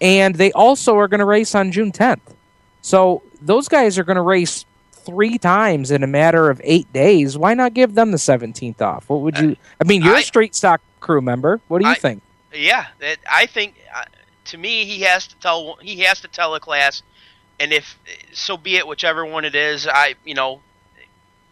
And they also are going to race on June 10th. So those guys are going to race 3 times in a matter of 8 days. Why not give them the 17th off? What would you? I mean, you're a street stock crew member. What do you think? Yeah, I think to me he has to tell a class, and if so be it, whichever one it is.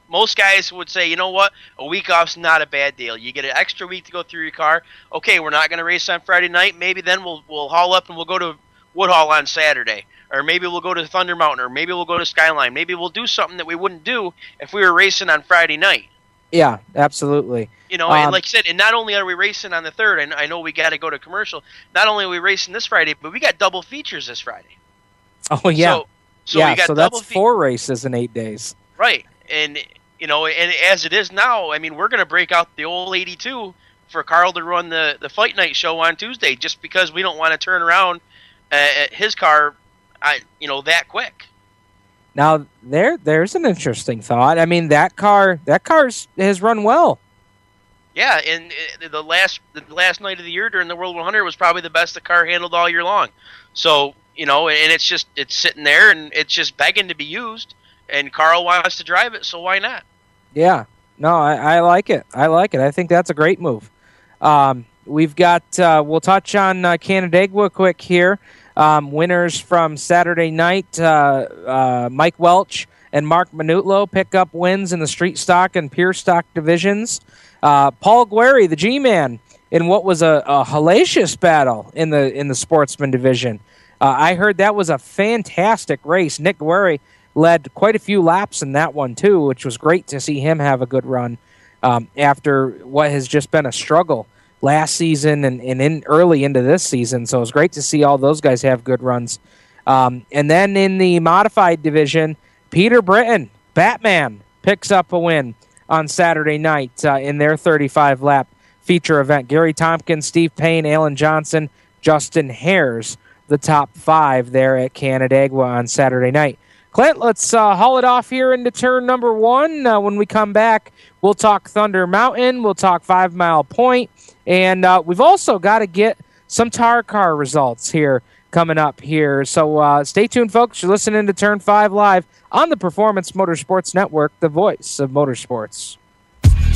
Most guys would say, you know what, a week off's not a bad deal. You get an extra week to go through your car. Okay, we're not going to race on Friday night. Maybe then we'll haul up and we'll go to Woodhall on Saturday. Or maybe we'll go to Thunder Mountain, or maybe we'll go to Skyline. Maybe we'll do something that we wouldn't do if we were racing on Friday night. Yeah, absolutely. And like I said, and not only are we racing on the 3rd, and I know we got to go to commercial, not only are we racing this Friday, but we got double features this Friday. Oh, yeah. So we got that's 4 races in 8 days. Right. And as it is now, I mean, we're going to break out the old 82 for Carl to run the Fight Night show on Tuesday, just because we don't want to turn around his car, that quick. Now there's an interesting thought. I mean, that car has run well. Yeah, and the last night of the year during the World 100 was probably the best the car handled all year long. So and it's sitting there and it's just begging to be used. And Carl wants to drive it, so why not? Yeah. No, I like it. I think that's a great move. We've got, we'll touch on Canandaigua quick here. Winners from Saturday night, Mike Welch and Mark Manutlo pick up wins in the street stock and pure stock divisions. Paul Guerri, the G-Man, in what was a hellacious battle in the sportsman division. I heard that was a fantastic race. Nick Guerri led quite a few laps in that one, too, which was great to see him have a good run. after what has just been a struggle last season and early into this season. So it's great to see all those guys have good runs. And then in the modified division, Peter Britton, Batman, picks up a win on Saturday night in their 35-lap feature event. Gary Tompkins, Steve Payne, Alan Johnson, Justin Hares, the top 5 there at Canandaigua on Saturday night. Clint, let's haul it off here into turn number 1. When we come back, we'll talk Thunder Mountain, we'll talk 5 Mile Point, and we've also got to get some tar car results here coming up here. So stay tuned, folks. You're listening to Turn 5 Live on the Performance Motorsports Network, the voice of motorsports.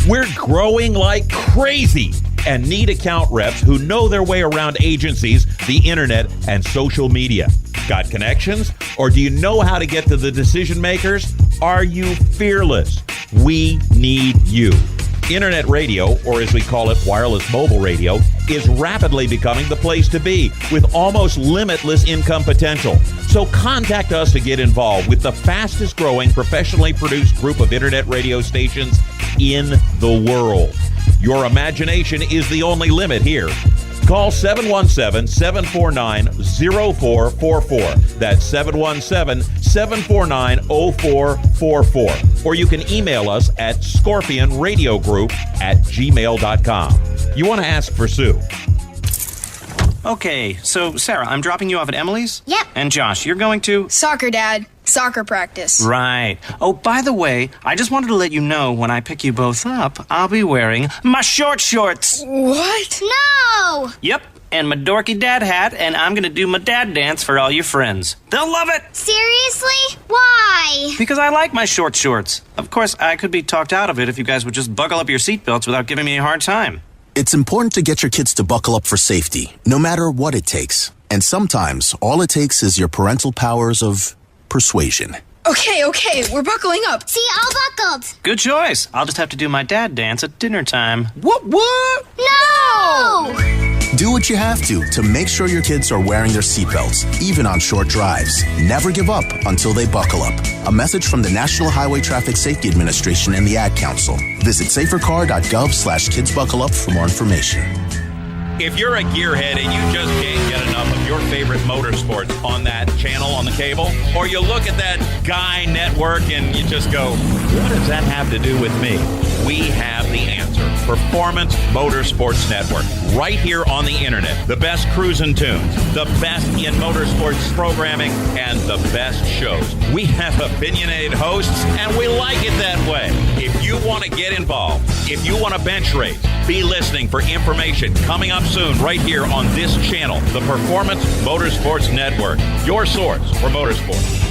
We're growing like crazy and need account reps who know their way around agencies, the internet, and social media. Got connections? Or do you know how to get to the decision makers? Are you fearless? We need you. Internet radio, or as we call it, wireless mobile radio, is rapidly becoming the place to be with almost limitless income potential. So contact us to get involved with the fastest growing professionally produced group of internet radio stations in the world. Your imagination is the only limit here. Call 717-749-0444. That's 717-749-0444. Or you can email us at scorpionradiogroup@gmail.com. You want to ask for Sue. Okay, so Sarah, I'm dropping you off at Emily's? Yep. And Josh, you're going to? Soccer, Dad. Soccer practice. Right. Oh, by the way, I just wanted to let you know when I pick you both up, I'll be wearing my short shorts. What? No! Yep, and my dorky dad hat, and I'm going to do my dad dance for all your friends. They'll love it! Seriously? Why? Because I like my short shorts. Of course, I could be talked out of it if you guys would just buckle up your seatbelts without giving me a hard time. It's important to get your kids to buckle up for safety, no matter what it takes. And sometimes, all it takes is your parental powers of persuasion. Okay, we're buckling up. See, all buckled. Good choice. I'll just have to do my dad dance at dinner time. What? No! Do what you have to make sure your kids are wearing their seatbelts, even on short drives. Never give up until they buckle up. A message from the National Highway Traffic Safety Administration and the Ad Council. Visit safercar.gov/kidsbuckleup for more information. If you're a gearhead and you just can't get enough of your favorite motorsports on that channel on the cable, or you look at that Guy network and you just go, what does that have to do with me? We have the answer. Performance Motorsports Network. Right here on the internet. The best cruising tunes, the best in motorsports programming, and the best shows. We have opinionated hosts, and we like it that way. If you want to get involved, if you want to bench race, be listening for information coming up soon right here on this channel, the Performance Motorsports Network, your source for motorsports.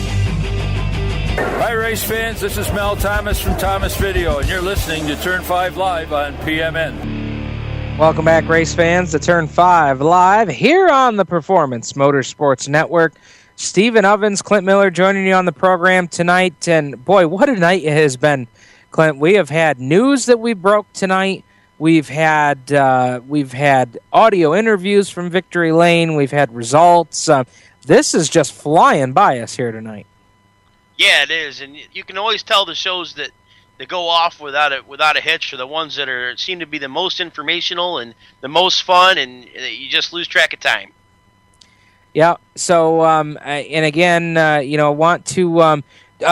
Hi, race fans. This is Mel Thomas from Thomas Video, and you're listening to Turn 5 Live on PMN. Welcome back, race fans, to Turn 5 Live here on the Performance Motorsports Network. Stephen Ovens, Clint Miller joining you on the program tonight. And, boy, what a night it has been, Clint. We have had news that we broke tonight. We've had audio interviews from Victory Lane. We've had results. This is just flying by us here tonight. Yeah, it is, and you can always tell the shows that go off without a hitch are the ones that seem to be the most informational and the most fun, and you just lose track of time. Yeah. So, and again, want to a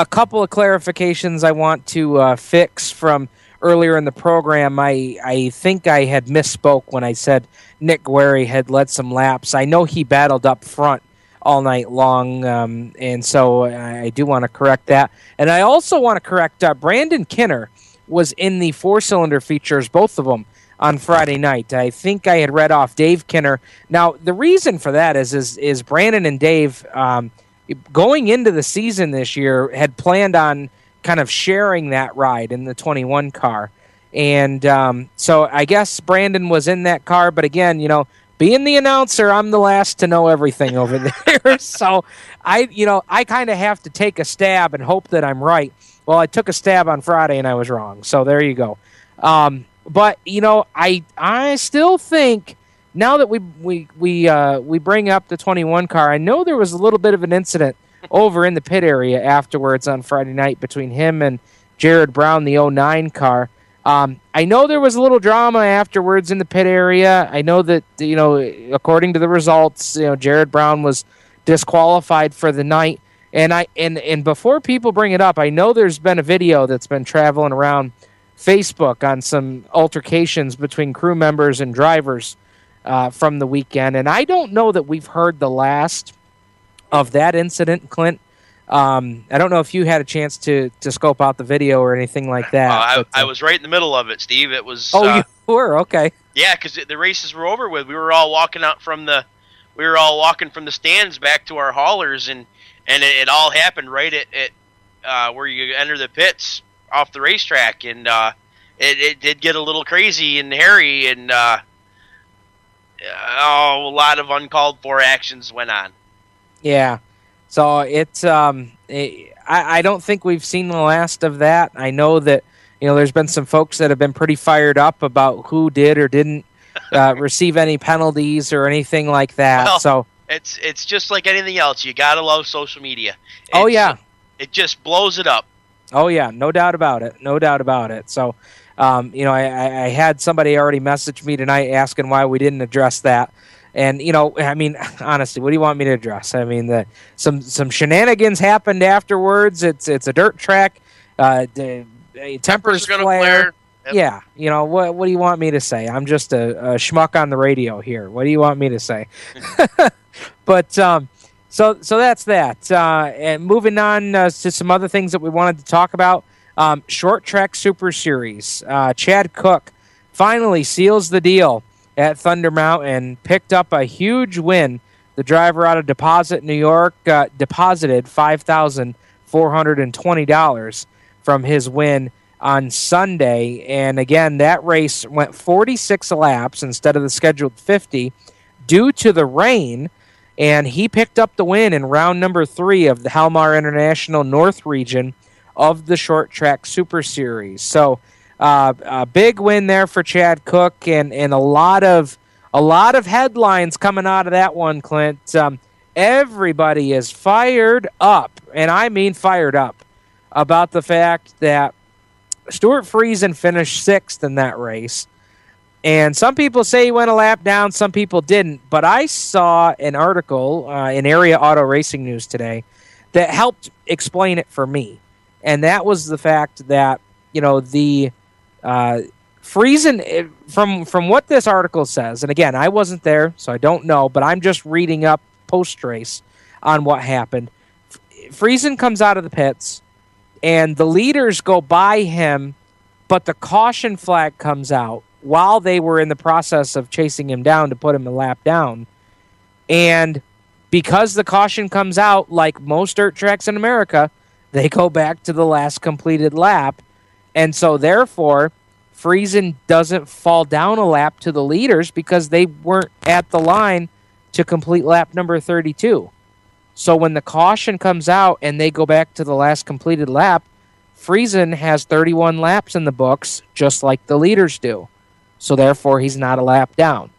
couple of clarifications I want to fix from earlier in the program. I think I had misspoke when I said Nick Guerri had led some laps. I know he battled up front all night long, and so I do want to correct that. And I also want to correct Brandon Kinner was in the four-cylinder features, both of them, on Friday night. I think I had read off Dave Kinner. Now, the reason for that is Brandon and Dave, going into the season this year, had planned on kind of sharing that ride in the 21 car. And so I guess Brandon was in that car, but again, being the announcer, I'm the last to know everything over there. So I kind of have to take a stab and hope that I'm right. Well, I took a stab on Friday and I was wrong. So there you go. But I still think now that we bring up the 21 car, I know there was a little bit of an incident over in the pit area afterwards on Friday night between him and Jared Brown, the 09 car. I know there was a little drama afterwards in the pit area. I know that, according to the results, Jared Brown was disqualified for the night. And before people bring it up, I know there's been a video that's been traveling around Facebook on some altercations between crew members and drivers from the weekend. And I don't know that we've heard the last of that incident, Clint. I don't know if you had a chance to scope out the video or anything like that. I was right in the middle of it, Steve. It was. Oh, you were? Okay. Yeah, because the races were over with. We were all walking from the stands back to our haulers, and it all happened right at where you enter the pits off the racetrack, and it did get a little crazy and hairy, and a lot of uncalled for actions went on. Yeah. So it's I don't think we've seen the last of that. I know that there's been some folks that have been pretty fired up about who did or didn't receive any penalties or anything like that. Well, so it's just like anything else. You gotta love social media. It just blows it up. Oh yeah, no doubt about it. No doubt about it. So I had somebody already message me tonight asking why we didn't address that. And, honestly, what do you want me to address? I mean, some shenanigans happened afterwards. It's a dirt track. Tempers flare. Yep. Yeah. What do you want me to say? I'm just a schmuck on the radio here. What do you want me to say? But so that's that. And moving on to some other things that we wanted to talk about. Short Track Super Series. Chad Cook finally seals the deal at Thunder Mountain, picked up a huge win. The driver out of Deposit, New York, deposited $5,420 from his win on Sunday. And again, that race went 46 laps instead of the scheduled 50 due to the rain. And he picked up the win in round number 3 of the Halmar International North region of the Short Track Super Series. So a big win there for Chad Cook, and a lot of headlines coming out of that one, Clint. Everybody is fired up, and I mean fired up, about the fact that Stuart Friesen finished 6th in that race. And some people say he went a lap down, some people didn't. But I saw an article in Area Auto Racing News today that helped explain it for me. And that was the fact that, the Friesen, from what this article says, and again, I wasn't there, so I don't know, but I'm just reading up post-race on what happened. Friesen comes out of the pits, and the leaders go by him, but the caution flag comes out while they were in the process of chasing him down to put him a lap down. And because the caution comes out, like most dirt tracks in America, they go back to the last completed lap. And so, therefore, Friesen doesn't fall down a lap to the leaders because they weren't at the line to complete lap number 32. So when the caution comes out and they go back to the last completed lap, Friesen has 31 laps in the books, just like the leaders do. So, therefore, he's not a lap down.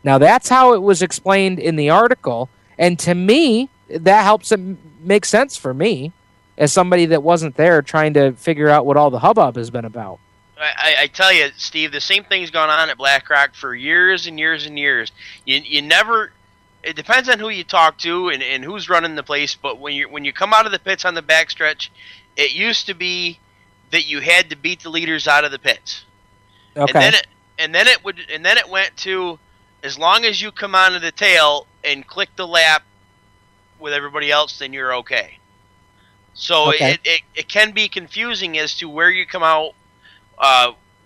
Now, that's how it was explained in the article. And to me, that helps it make sense for me, as somebody that wasn't there trying to figure out what all the hubbub has been about. I tell you, Steve, the same thing's gone on at Black Rock for years and years and years. You never. It depends on who you talk to and who's running the place. But when you come out of the pits on the backstretch, it used to be that you had to beat the leaders out of the pits. Okay. And then it went to, as long as you come onto the tail and click the lap with everybody else, then you're okay. So okay. It can be confusing as to where you come out,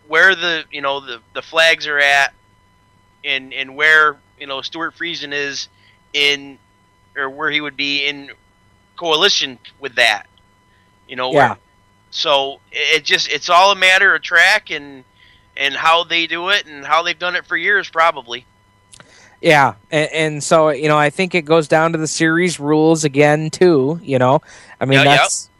where the flags are at, and where Stuart Friesen is in, or where he would be in coalition with that. Yeah. So it's all a matter of track and how they do it and how they've done it for years, probably. Yeah, and so, I think it goes down to the series rules again, too, I mean,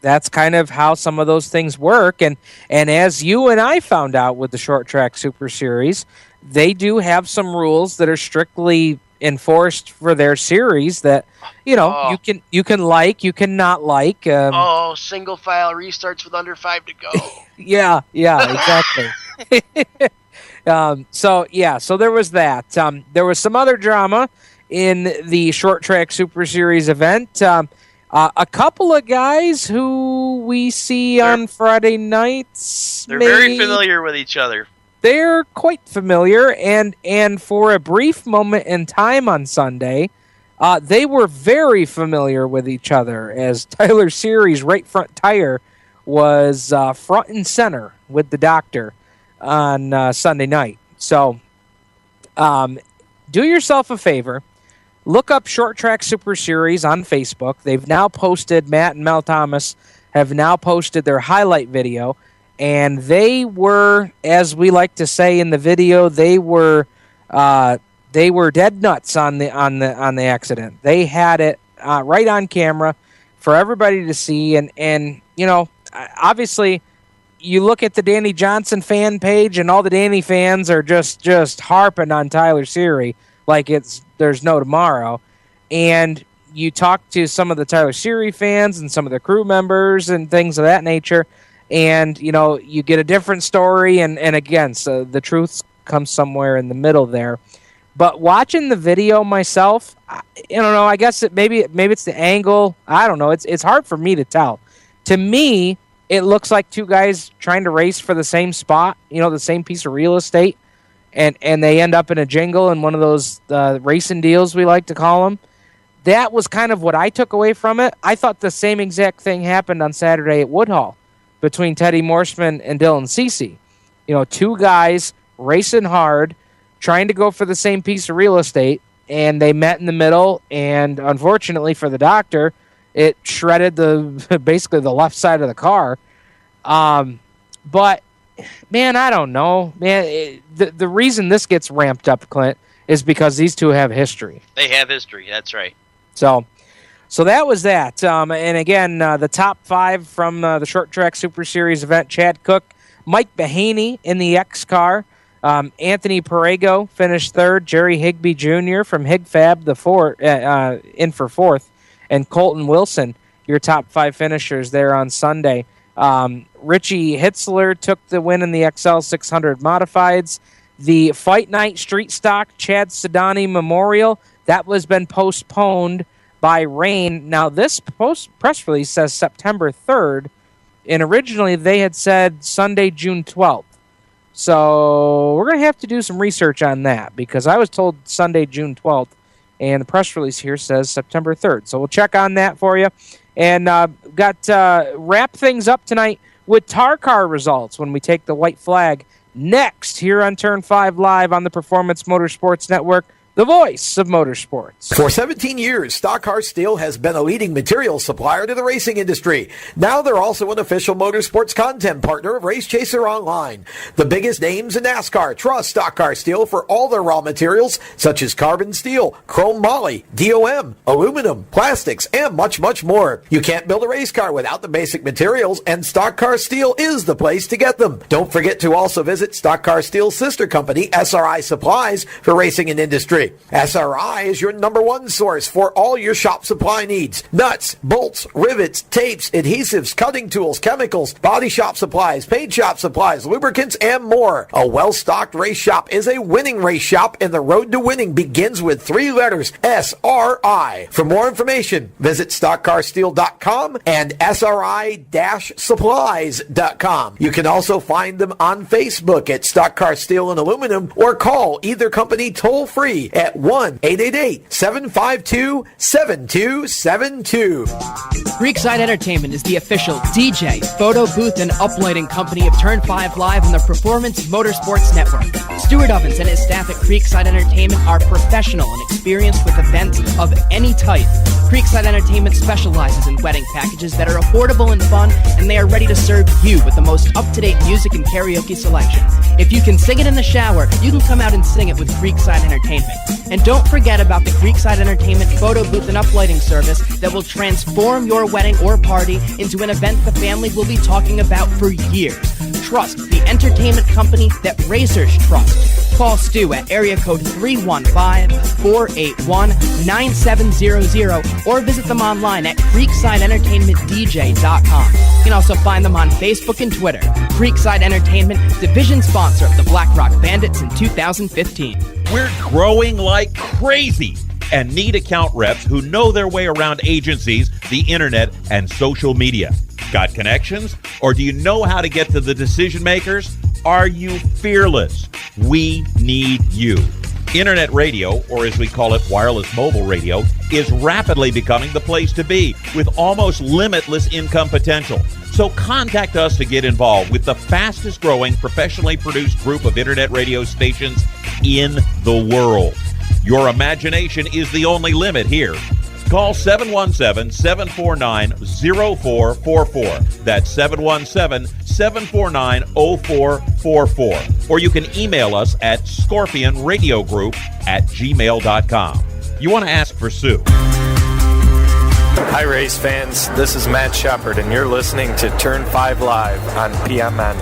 that's kind of how some of those things work, and as you and I found out with the Short Track Super Series, they do have some rules that are strictly enforced for their series that you can like, you can not like. Single file restarts with under 5 to go. Yeah, exactly. So there was that. There was some other drama in the Short Track Super Series event. A couple of guys who we see on Friday nights. They're very familiar with each other. They're quite familiar, and for a brief moment in time on Sunday, they were very familiar with each other as Tyler Seary's right front tire was front and center with the doctor on Sunday night. So do yourself a favor. Look up Short Track Super Series on Facebook. They've now posted, Matt and Mel Thomas have now posted their highlight video, and they were, as we like to say in the video, they were dead nuts on the accident. They had it right on camera for everybody to see, and obviously you look at the Danny Johnson fan page, and all the Danny fans are just harping on Tyler Seary like there's no tomorrow. And you talk to some of the Tyler Seary fans and some of the crew members and things of that nature, and you get a different story. And again, so the truth comes somewhere in the middle there. But watching the video myself, I don't know. I guess maybe it's the angle. I don't know. It's hard for me to tell. To me, it looks like two guys trying to race for the same spot, the same piece of real estate, and they end up in a jingle in one of those racing deals we like to call them. That was kind of what I took away from it. I thought the same exact thing happened on Saturday at Woodhull between Teddy Morseman and Dylan Cece. Two guys racing hard, trying to go for the same piece of real estate, and they met in the middle, and unfortunately for the doctor, it shredded basically the left side of the car. But man, I don't know. Man, the reason this gets ramped up, Clint, is because these two have history. They have history. That's right. So that was that. And again, the top 5 from the Short Track Super Series event: Chad Cook, Mike Behaney in the X car, Anthony Perego finished 3rd, Jerry Higbee Jr. from HigFab in for 4th, and Colton Wilson, your top 5 finishers there on Sunday. Richie Hitzler took the win in the XL 600 Modifieds. The Fight Night Street Stock Chad Sedani Memorial, that was been postponed by rain. Now, this press release says September 3rd, and originally they had said Sunday, June 12th. So we're going to have to do some research on that, because I was told Sunday, June 12th, and the press release here says September 3rd. So we'll check on that for you. And wrap things up tonight with Tar Car results when we take the white flag next here on Turn 5 Live on the Performance Motorsports Network, the voice of motorsports. For 17 years, Stock Car Steel has been a leading materials supplier to the racing industry. Now they're also an official motorsports content partner of Race Chaser Online. The biggest names in NASCAR trust Stock Car Steel for all their raw materials, such as carbon steel, chrome moly, DOM, aluminum, plastics, and much, much more. You can't build a race car without the basic materials, and Stock Car Steel is the place to get them. Don't forget to also visit Stock Car Steel's sister company, SRI Supplies, for racing and industry. SRI is your #1 source for all your shop supply needs. Nuts, bolts, rivets, tapes, adhesives, cutting tools, chemicals, body shop supplies, paint shop supplies, lubricants, and more. A well-stocked race shop is a winning race shop, and the road to winning begins with 3 letters, SRI. For more information, visit stockcarsteel.com and SRI-supplies.com. You can also find them on Facebook at Stock Car Steel and Aluminum, or call either company toll-free at 1-888-752-7272. Creekside Entertainment is the official DJ, photo booth, and uplighting company of Turn 5 Live on the Performance Motorsports Network. Stuart Ovens and his staff at Creekside Entertainment are professional and experienced with events of any type. Creekside Entertainment specializes in wedding packages that are affordable and fun, and they are ready to serve you with the most up-to-date music and karaoke selection. If you can sing it in the shower, you can come out and sing it with Creekside Entertainment. And don't forget about the Creekside Entertainment photo booth and uplighting service that will transform your wedding or party into an event the family will be talking about for years. Trust, the entertainment company that racers trust. Call Stu at area code 315-481-9700 or visit them online at creeksideentertainmentdj.com. You can also find them on Facebook and Twitter. Creekside Entertainment, division sponsor of the Black Rock Bandits in 2015. We're growing like crazy and need account reps who know their way around agencies, the internet, and social media. Got connections? Or do you know how to get to the decision makers? Are you fearless? We need you. Internet radio, or as we call it, wireless mobile radio, is rapidly becoming the place to be with almost limitless income potential. So contact us to get involved with the fastest growing professionally produced group of internet radio stations in the world. Your imagination is the only limit here. Call 717-749-0444. That's 717-749-0444. Or you can email us at scorpionradiogroup@gmail.com. You want to ask for Sue. Hi, race fans. This is Matt Shepard, and you're listening to Turn 5 Live on PMN.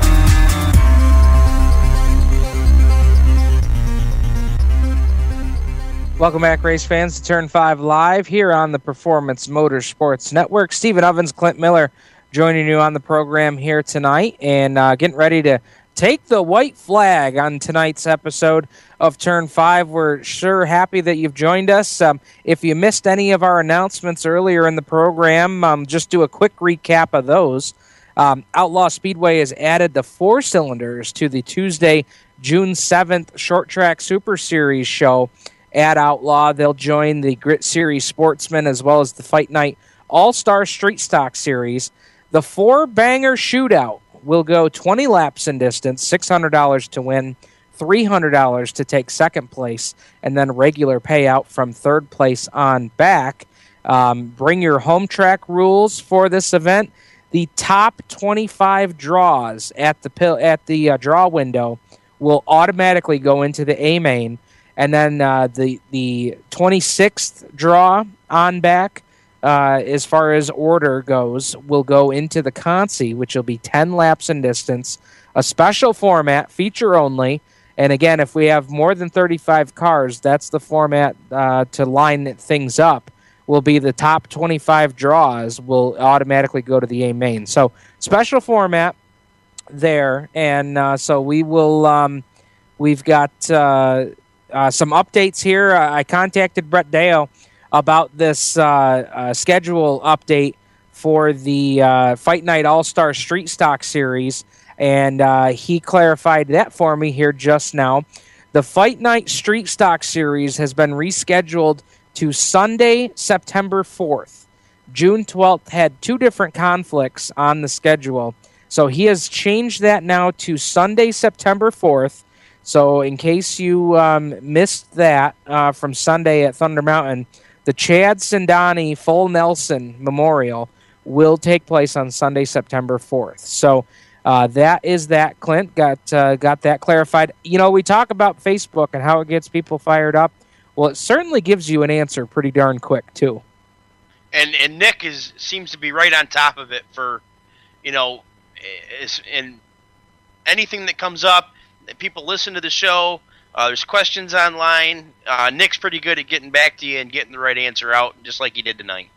Welcome back, race fans, to Turn 5 Live here on the Performance Motorsports Network. Stephen Ovens, Clint Miller joining you on the program here tonight and getting ready to take the white flag on tonight's episode of Turn 5. We're sure happy that you've joined us. If you missed any of our announcements earlier in the program, just do a quick recap of those. Outlaw Speedway has added the 4-cylinders to the Tuesday, June 7th Short Track Super Series show at Outlaw. They'll join the Grit Series Sportsman as well as the Fight Night All-Star Street Stock Series. The 4-banger shootout will go 20 laps in distance, $600 to win, $300 to take second place, and then regular payout from third place on back. Bring your home track rules for this event. The top 25 draws at the draw window will automatically go into the A main. And then the 26th draw on back, as far as order goes, will go into the Consi, which will be 10 laps in distance, a special format, feature only. And again, if we have more than 35 cars, that's the format to line things up, will be the top 25 draws will automatically go to the A main. So special format there. And so we will, we've got... some updates here. I contacted Brett Dale about this schedule update for the Fight Night All-Star Street Stock Series, and he clarified that for me here just now. The Fight Night Street Stock Series has been rescheduled to Sunday, September 4th. June 12th had 2 different conflicts on the schedule, so he has changed that now to Sunday, September 4th. So in case you missed that from Sunday at Thunder Mountain, the Chad Sindani Full Nelson Memorial will take place on Sunday, September 4th. So that is that, Clint. Got that clarified. You know, we talk about Facebook and how it gets people fired up. Well, it certainly gives you an answer pretty darn quick, too. And Nick seems to be right on top of it for, and anything that comes up. People listen to the show. There's questions online. Nick's pretty good at getting back to you and getting the right answer out, just like he did tonight.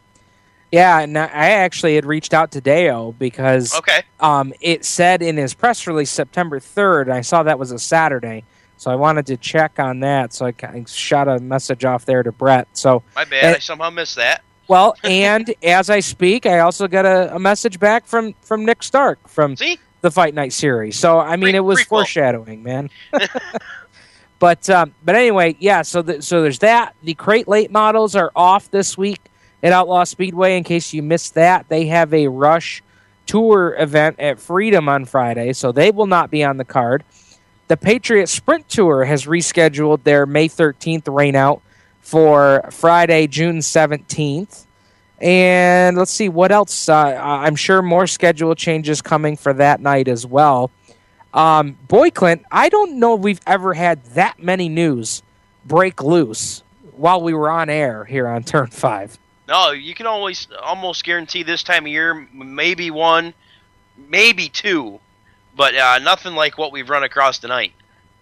Yeah, and I actually had reached out to Deo because it said in his press release September 3rd, and I saw that was a Saturday, so I wanted to check on that, so I shot a message off there to Brett. So my bad, I somehow missed that. Well, and as I speak, I also got a message back from Nick Stark from the Fight Night series. So, I mean, it was foreshadowing, man. But anyway, yeah, so there's that. The crate late models are off this week at Outlaw Speedway. In case you missed that, they have a Rush Tour event at Freedom on Friday, so they will not be on the card. The Patriot Sprint Tour has rescheduled their May 13th rain out for Friday, June 17th. And let's see what else. I'm sure more schedule changes coming for that night as well. Boy, Clint, I don't know if we've ever had that many news break loose while we were on air here on Turn 5. No, you can almost guarantee this time of year, maybe one, maybe two but nothing like what we've run across tonight.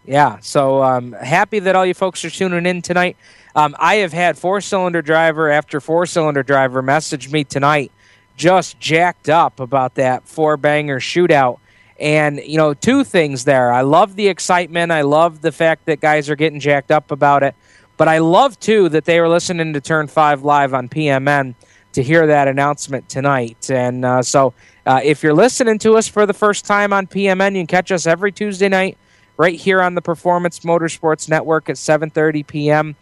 Yeah, so happy that all you folks are tuning in tonight. I have had four-cylinder driver after four-cylinder driver message me tonight, just jacked up about that four-banger shootout. And, two things there. I love the excitement. I love the fact that guys are getting jacked up about it. But I love, too, that they were listening to Turn 5 Live on PMN to hear that announcement tonight. And so if you're listening to us for the first time on PMN, you can catch us every Tuesday night right here on the Performance Motorsports Network at 7:30 p.m.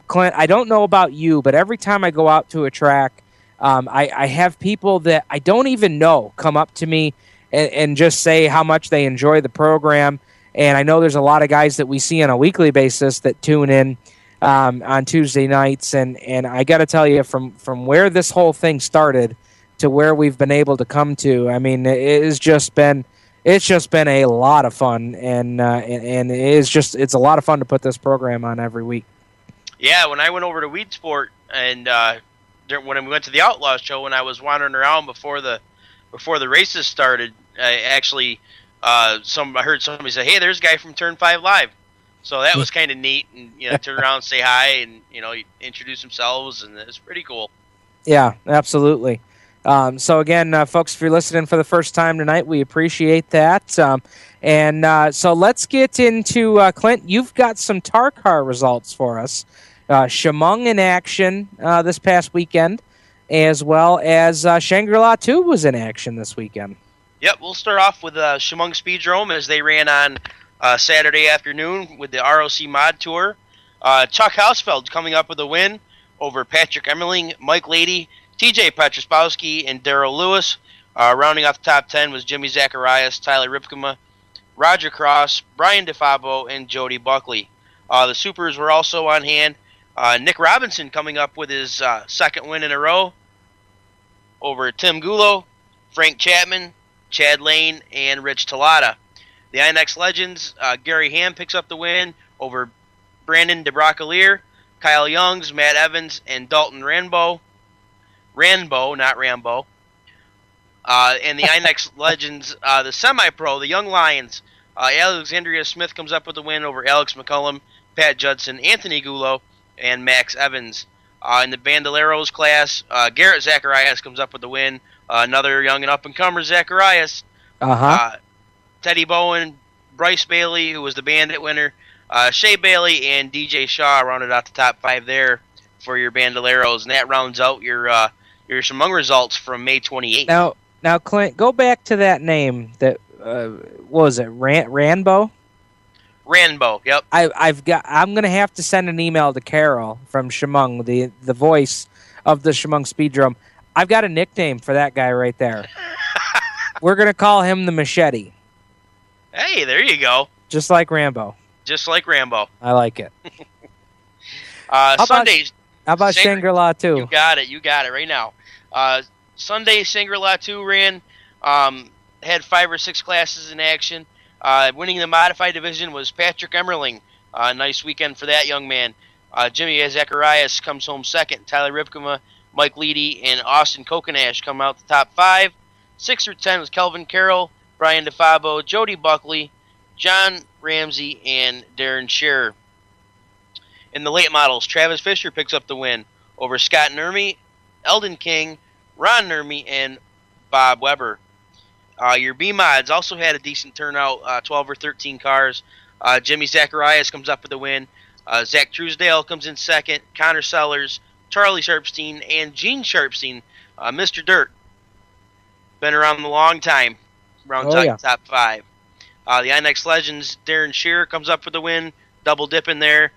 Clint, I don't know about you, but every time I go out to a track, I have people that I don't even know come up to me and just say how much they enjoy the program. And I know there's a lot of guys that we see on a weekly basis that tune in on Tuesday nights. And I got to tell you, from where this whole thing started to where we've been able to come to, I mean, it's just been a lot of fun, and it's a lot of fun to put this program on every week. Yeah, when I went over to Weed Sport and when we went to the Outlaw show, when I was wandering around before the races started, I actually I heard somebody say, "Hey, there's a guy from Turn 5 Live." So that was kind of neat, and turn around and say hi, and introduce themselves, and it's pretty cool. Yeah, absolutely. So again, folks, if you're listening for the first time tonight, we appreciate that. So let's get into Clint. You've got some TAR car results for us. Chemung in action this past weekend, as well as Shangri-La 2 was in action this weekend. Yep, we'll start off with Chemung Speedrome as they ran on Saturday afternoon with the ROC Mod Tour. Chuck Hausfeld coming up with a win over Patrick Emmerling, Mike Lady, TJ Petrospowski, and Darrell Lewis. Rounding off the top 10 was Jimmy Zacharias, Tyler Ripkema, Roger Cross, Brian DeFabo, and Jody Buckley. The Supers were also on hand. Nick Robinson coming up with his second win in a row over Tim Gulo, Frank Chapman, Chad Lane, and Rich Talata. The INX Legends, Gary Ham picks up the win over Brandon DeBroccolier, Kyle Youngs, Matt Evans, and Dalton Ranbo, not Rambo. And the INX Legends, the semi-pro, the Young Lions, Alexandria Smith comes up with the win over Alex McCullum, Pat Judson, Anthony Gulo, and Max Evans. In the Bandoleros class, Garrett Zacharias comes up with the win. Another young and up-and-comer, Zacharias. Teddy Bowen, Bryce Bailey, who was the Bandit winner, Shea Bailey, and DJ Shaw rounded out the top 5 there for your Bandoleros. And that rounds out your Chemung results from May 28th. Now, Clint, go back to that name. That what was it? Ranbo? Ranbo, yep. I'm gonna have to send an email to Carol from Chemung, the voice of the Chemung Speedrome. I've got a nickname for that guy right there. We're gonna call him the Machete. Hey, there you go. Just like Rambo. Just like Rambo. I like it. Sundays. How about Shangri-La 2? You got it right now. Sunday, Shangri-La 2 ran, had 5 or 6 classes in action. Winning the modified division was Patrick Emmerling. Nice weekend for that young man. Jimmy Zacharias comes home second. Tyler Ripkema, Mike Leedy, and Austin Kokanash come out the top 5. 6 through 10 was Kelvin Carroll, Brian DeFabo, Jody Buckley, John Ramsey, and Darren Scherer. In the late models, Travis Fisher picks up the win over Scott Nurmi, Eldon King, Ron Nurmi, and Bob Weber. Your B-Mods also had a decent turnout, 12 or 13 cars. Jimmy Zacharias comes up with the win. Zach Truesdale comes in second. Connor Sellers, Charlie Sharpstein, and Gene Sharpstein, Mr. Dirt. Been around a long time. Top 5. The INX Legends, Darren Shearer comes up for the win. Double dipping there.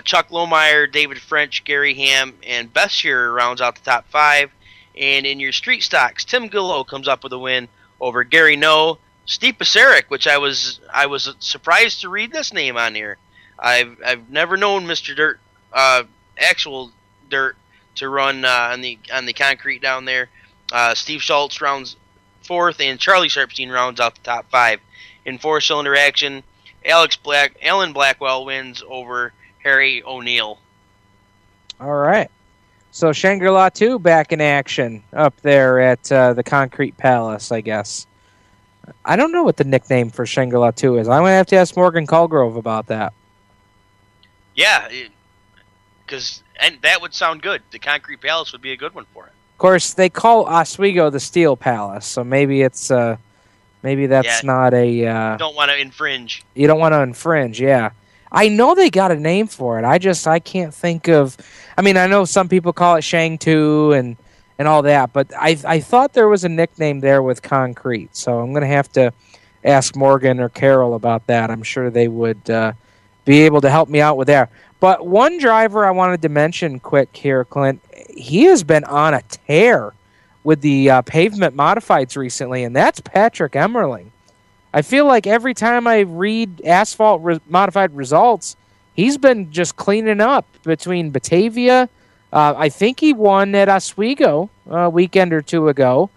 Chuck Lohmeyer, David French, Gary Ham, and Beth Shearer rounds out the top 5. And in your street stocks, Tim Gillow comes up with a win over Gary No, Steve Paseric, which I was surprised to read this name on here. I've never known Mr. Dirt, actual dirt, to run on the concrete down there. Steve Schultz rounds 4th, and Charlie Sharpstein rounds out the top 5. In 4-cylinder action, Alan Blackwell wins over Harry O'Neill. All right. So Shangri-La 2 back in action up there at the Concrete Palace, I guess. I don't know what the nickname for Shangri-La 2 is. I'm going to have to ask Morgan Colgrove about that. Yeah, and that would sound good. The Concrete Palace would be a good one for it. Of course, they call Oswego the Steel Palace, so maybe it's maybe that's not a. You don't want to infringe. You don't want to infringe, yeah. I know they got a name for it. I can't think of. I mean, I know some people call it Shang 2 and all that, but I thought there was a nickname there with Concrete. So I'm going to have to ask Morgan or Carol about that. I'm sure they would be able to help me out with that. But one driver I wanted to mention quick here, Clint, he has been on a tear with the pavement modifieds recently, and that's Patrick Emmerling. I feel like every time I read asphalt modified results, he's been just cleaning up between Batavia. I think he won at Oswego a weekend or two ago,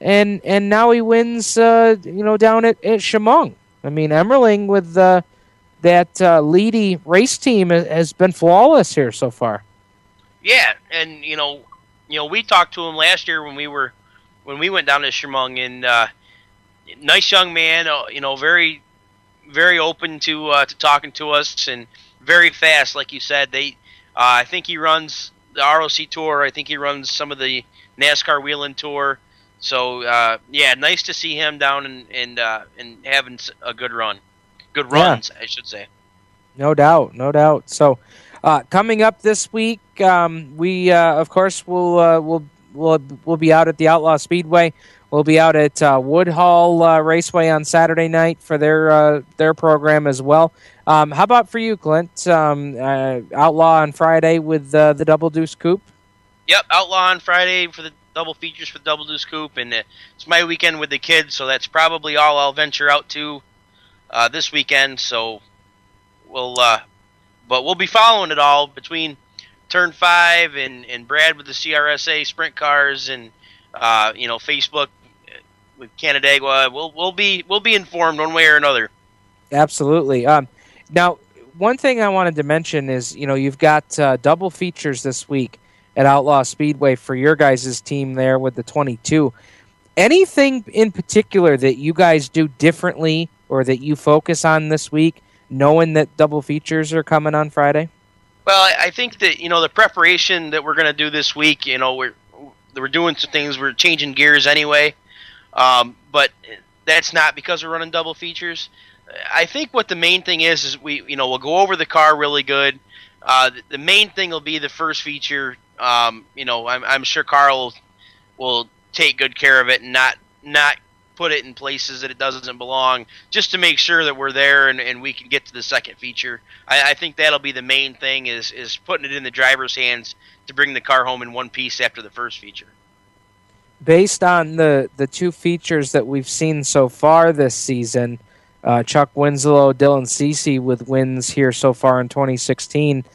and now he wins down at Chemung. I mean, Emmerling with that Leedy race team has been flawless here so far. Yeah, and we talked to him last year when we went down to Chemung, and nice young man, very, very open to talking to us, and very fast, like you said. I think he runs the ROC Tour. I think he runs some of the NASCAR Wheeling Tour. So nice to see him down and having a good run, good runs, I should say. No doubt. So coming up this week, we of course will be out at the Outlaw Speedway. We'll be out at Woodhall Raceway on Saturday night for their program as well. How about for you, Clint? Outlaw on Friday with the Double Deuce Coupe? Yep, Outlaw on Friday for the double features for the Double Deuce Coupe, and it's my weekend with the kids, so that's probably all I'll venture out to this weekend. So we'll be following it all between Turn 5 and Brad with the CRSA sprint cars and Facebook with Canandaigua. We'll be informed one way or another. Absolutely. Now, one thing I wanted to mention is you've got double features this week at Outlaw Speedway for your guys' team there with the 22. Anything in particular that you guys do differently or that you focus on this week, knowing that double features are coming on Friday? Well, I think that the preparation that we're going to do this week, we're doing some things. We're changing gears anyway, but that's not because we're running double features. I think what the main thing is we'll go over the car really good. The main thing will be the first feature. I'm sure Carl will take good care of it and not put it in places that it doesn't belong, just to make sure that we're there and we can get to the second feature. I think that'll be the main thing is putting it in the driver's hands to bring the car home in one piece after the first feature. Based on the two features that we've seen so far this season, Chuck Winslow, Dylan Cece with wins here so far in 2016.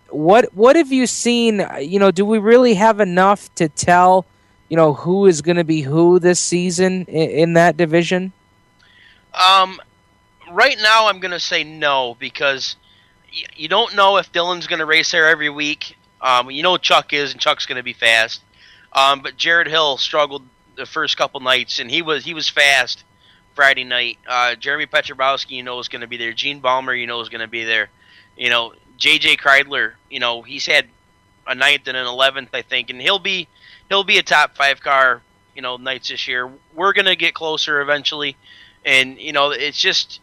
What have you seen? Do we really have enough to tell, who is going to be who this season in that division? Right now, I'm going to say no, because you don't know if Dylan's going to race there every week. Chuck is, and Chuck's going to be fast. But Jared Hill struggled the first couple nights, and he was fast Friday night. Jeremy Petrobowski, is going to be there. Gene Balmer, is going to be there. J.J. Kreidler, he's had a 9th and an 11th, I think, and he'll be a top 5 car, nights this year. We're going to get closer eventually, and it's just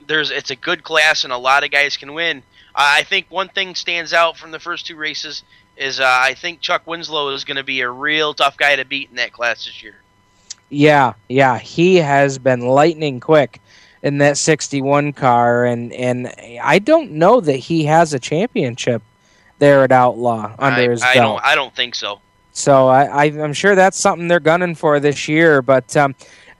it's a good class, and a lot of guys can win. I think one thing stands out from the first two races is I think Chuck Winslow is going to be a real tough guy to beat in that class this year. Yeah, he has been lightning quick in that 61 car, and I don't know that he has a championship there at Outlaw under his belt. I don't think so. So I'm sure that's something they're gunning for this year. But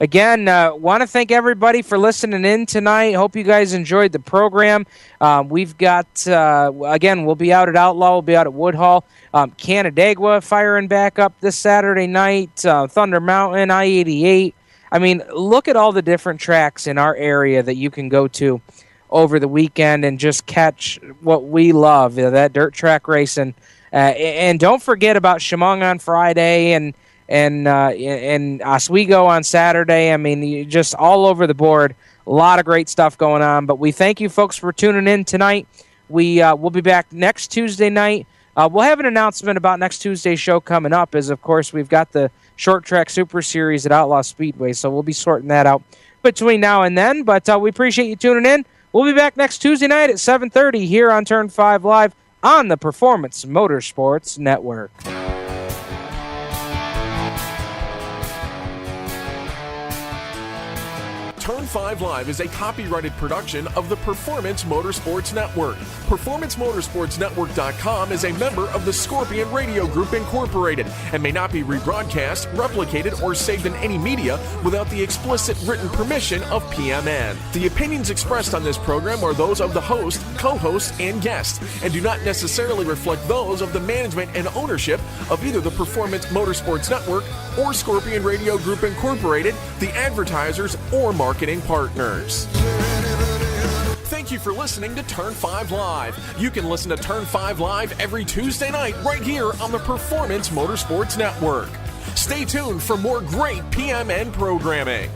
again, want to thank everybody for listening in tonight. Hope you guys enjoyed the program. We've got, again, we'll be out at Outlaw. We'll be out at Woodhall. Canandaigua firing back up this Saturday night. Thunder Mountain, I-88. I mean, look at all the different tracks in our area that you can go to over the weekend and just catch what we love, that dirt track racing. And don't forget about Chemung on Friday and Oswego on Saturday. I mean, just all over the board. A lot of great stuff going on. But we thank you folks for tuning in tonight. We'll be back next Tuesday night. We'll have an announcement about next Tuesday's show coming up, as, of course, we've got the Short Track Super Series at Outlaw Speedway, so we'll be sorting that out between now and then. But we appreciate you tuning in. We'll be back next Tuesday night at 7:30 here on Turn 5 Live on the Performance Motorsports Network. Turn 5 Live is a copyrighted production of the Performance Motorsports Network. PerformanceMotorsportsNetwork.com is a member of the Scorpion Radio Group Incorporated and may not be rebroadcast, replicated, or saved in any media without the explicit written permission of PMN. The opinions expressed on this program are those of the host, co-host, and guests, and do not necessarily reflect those of the management and ownership of either the Performance Motorsports Network or Scorpion Radio Group Incorporated, the advertisers, or marketing partners. Thank you for listening to Turn 5 Live. You can listen to Turn 5 Live every Tuesday night right here on the Performance Motorsports Network. Stay tuned for more great PMN programming.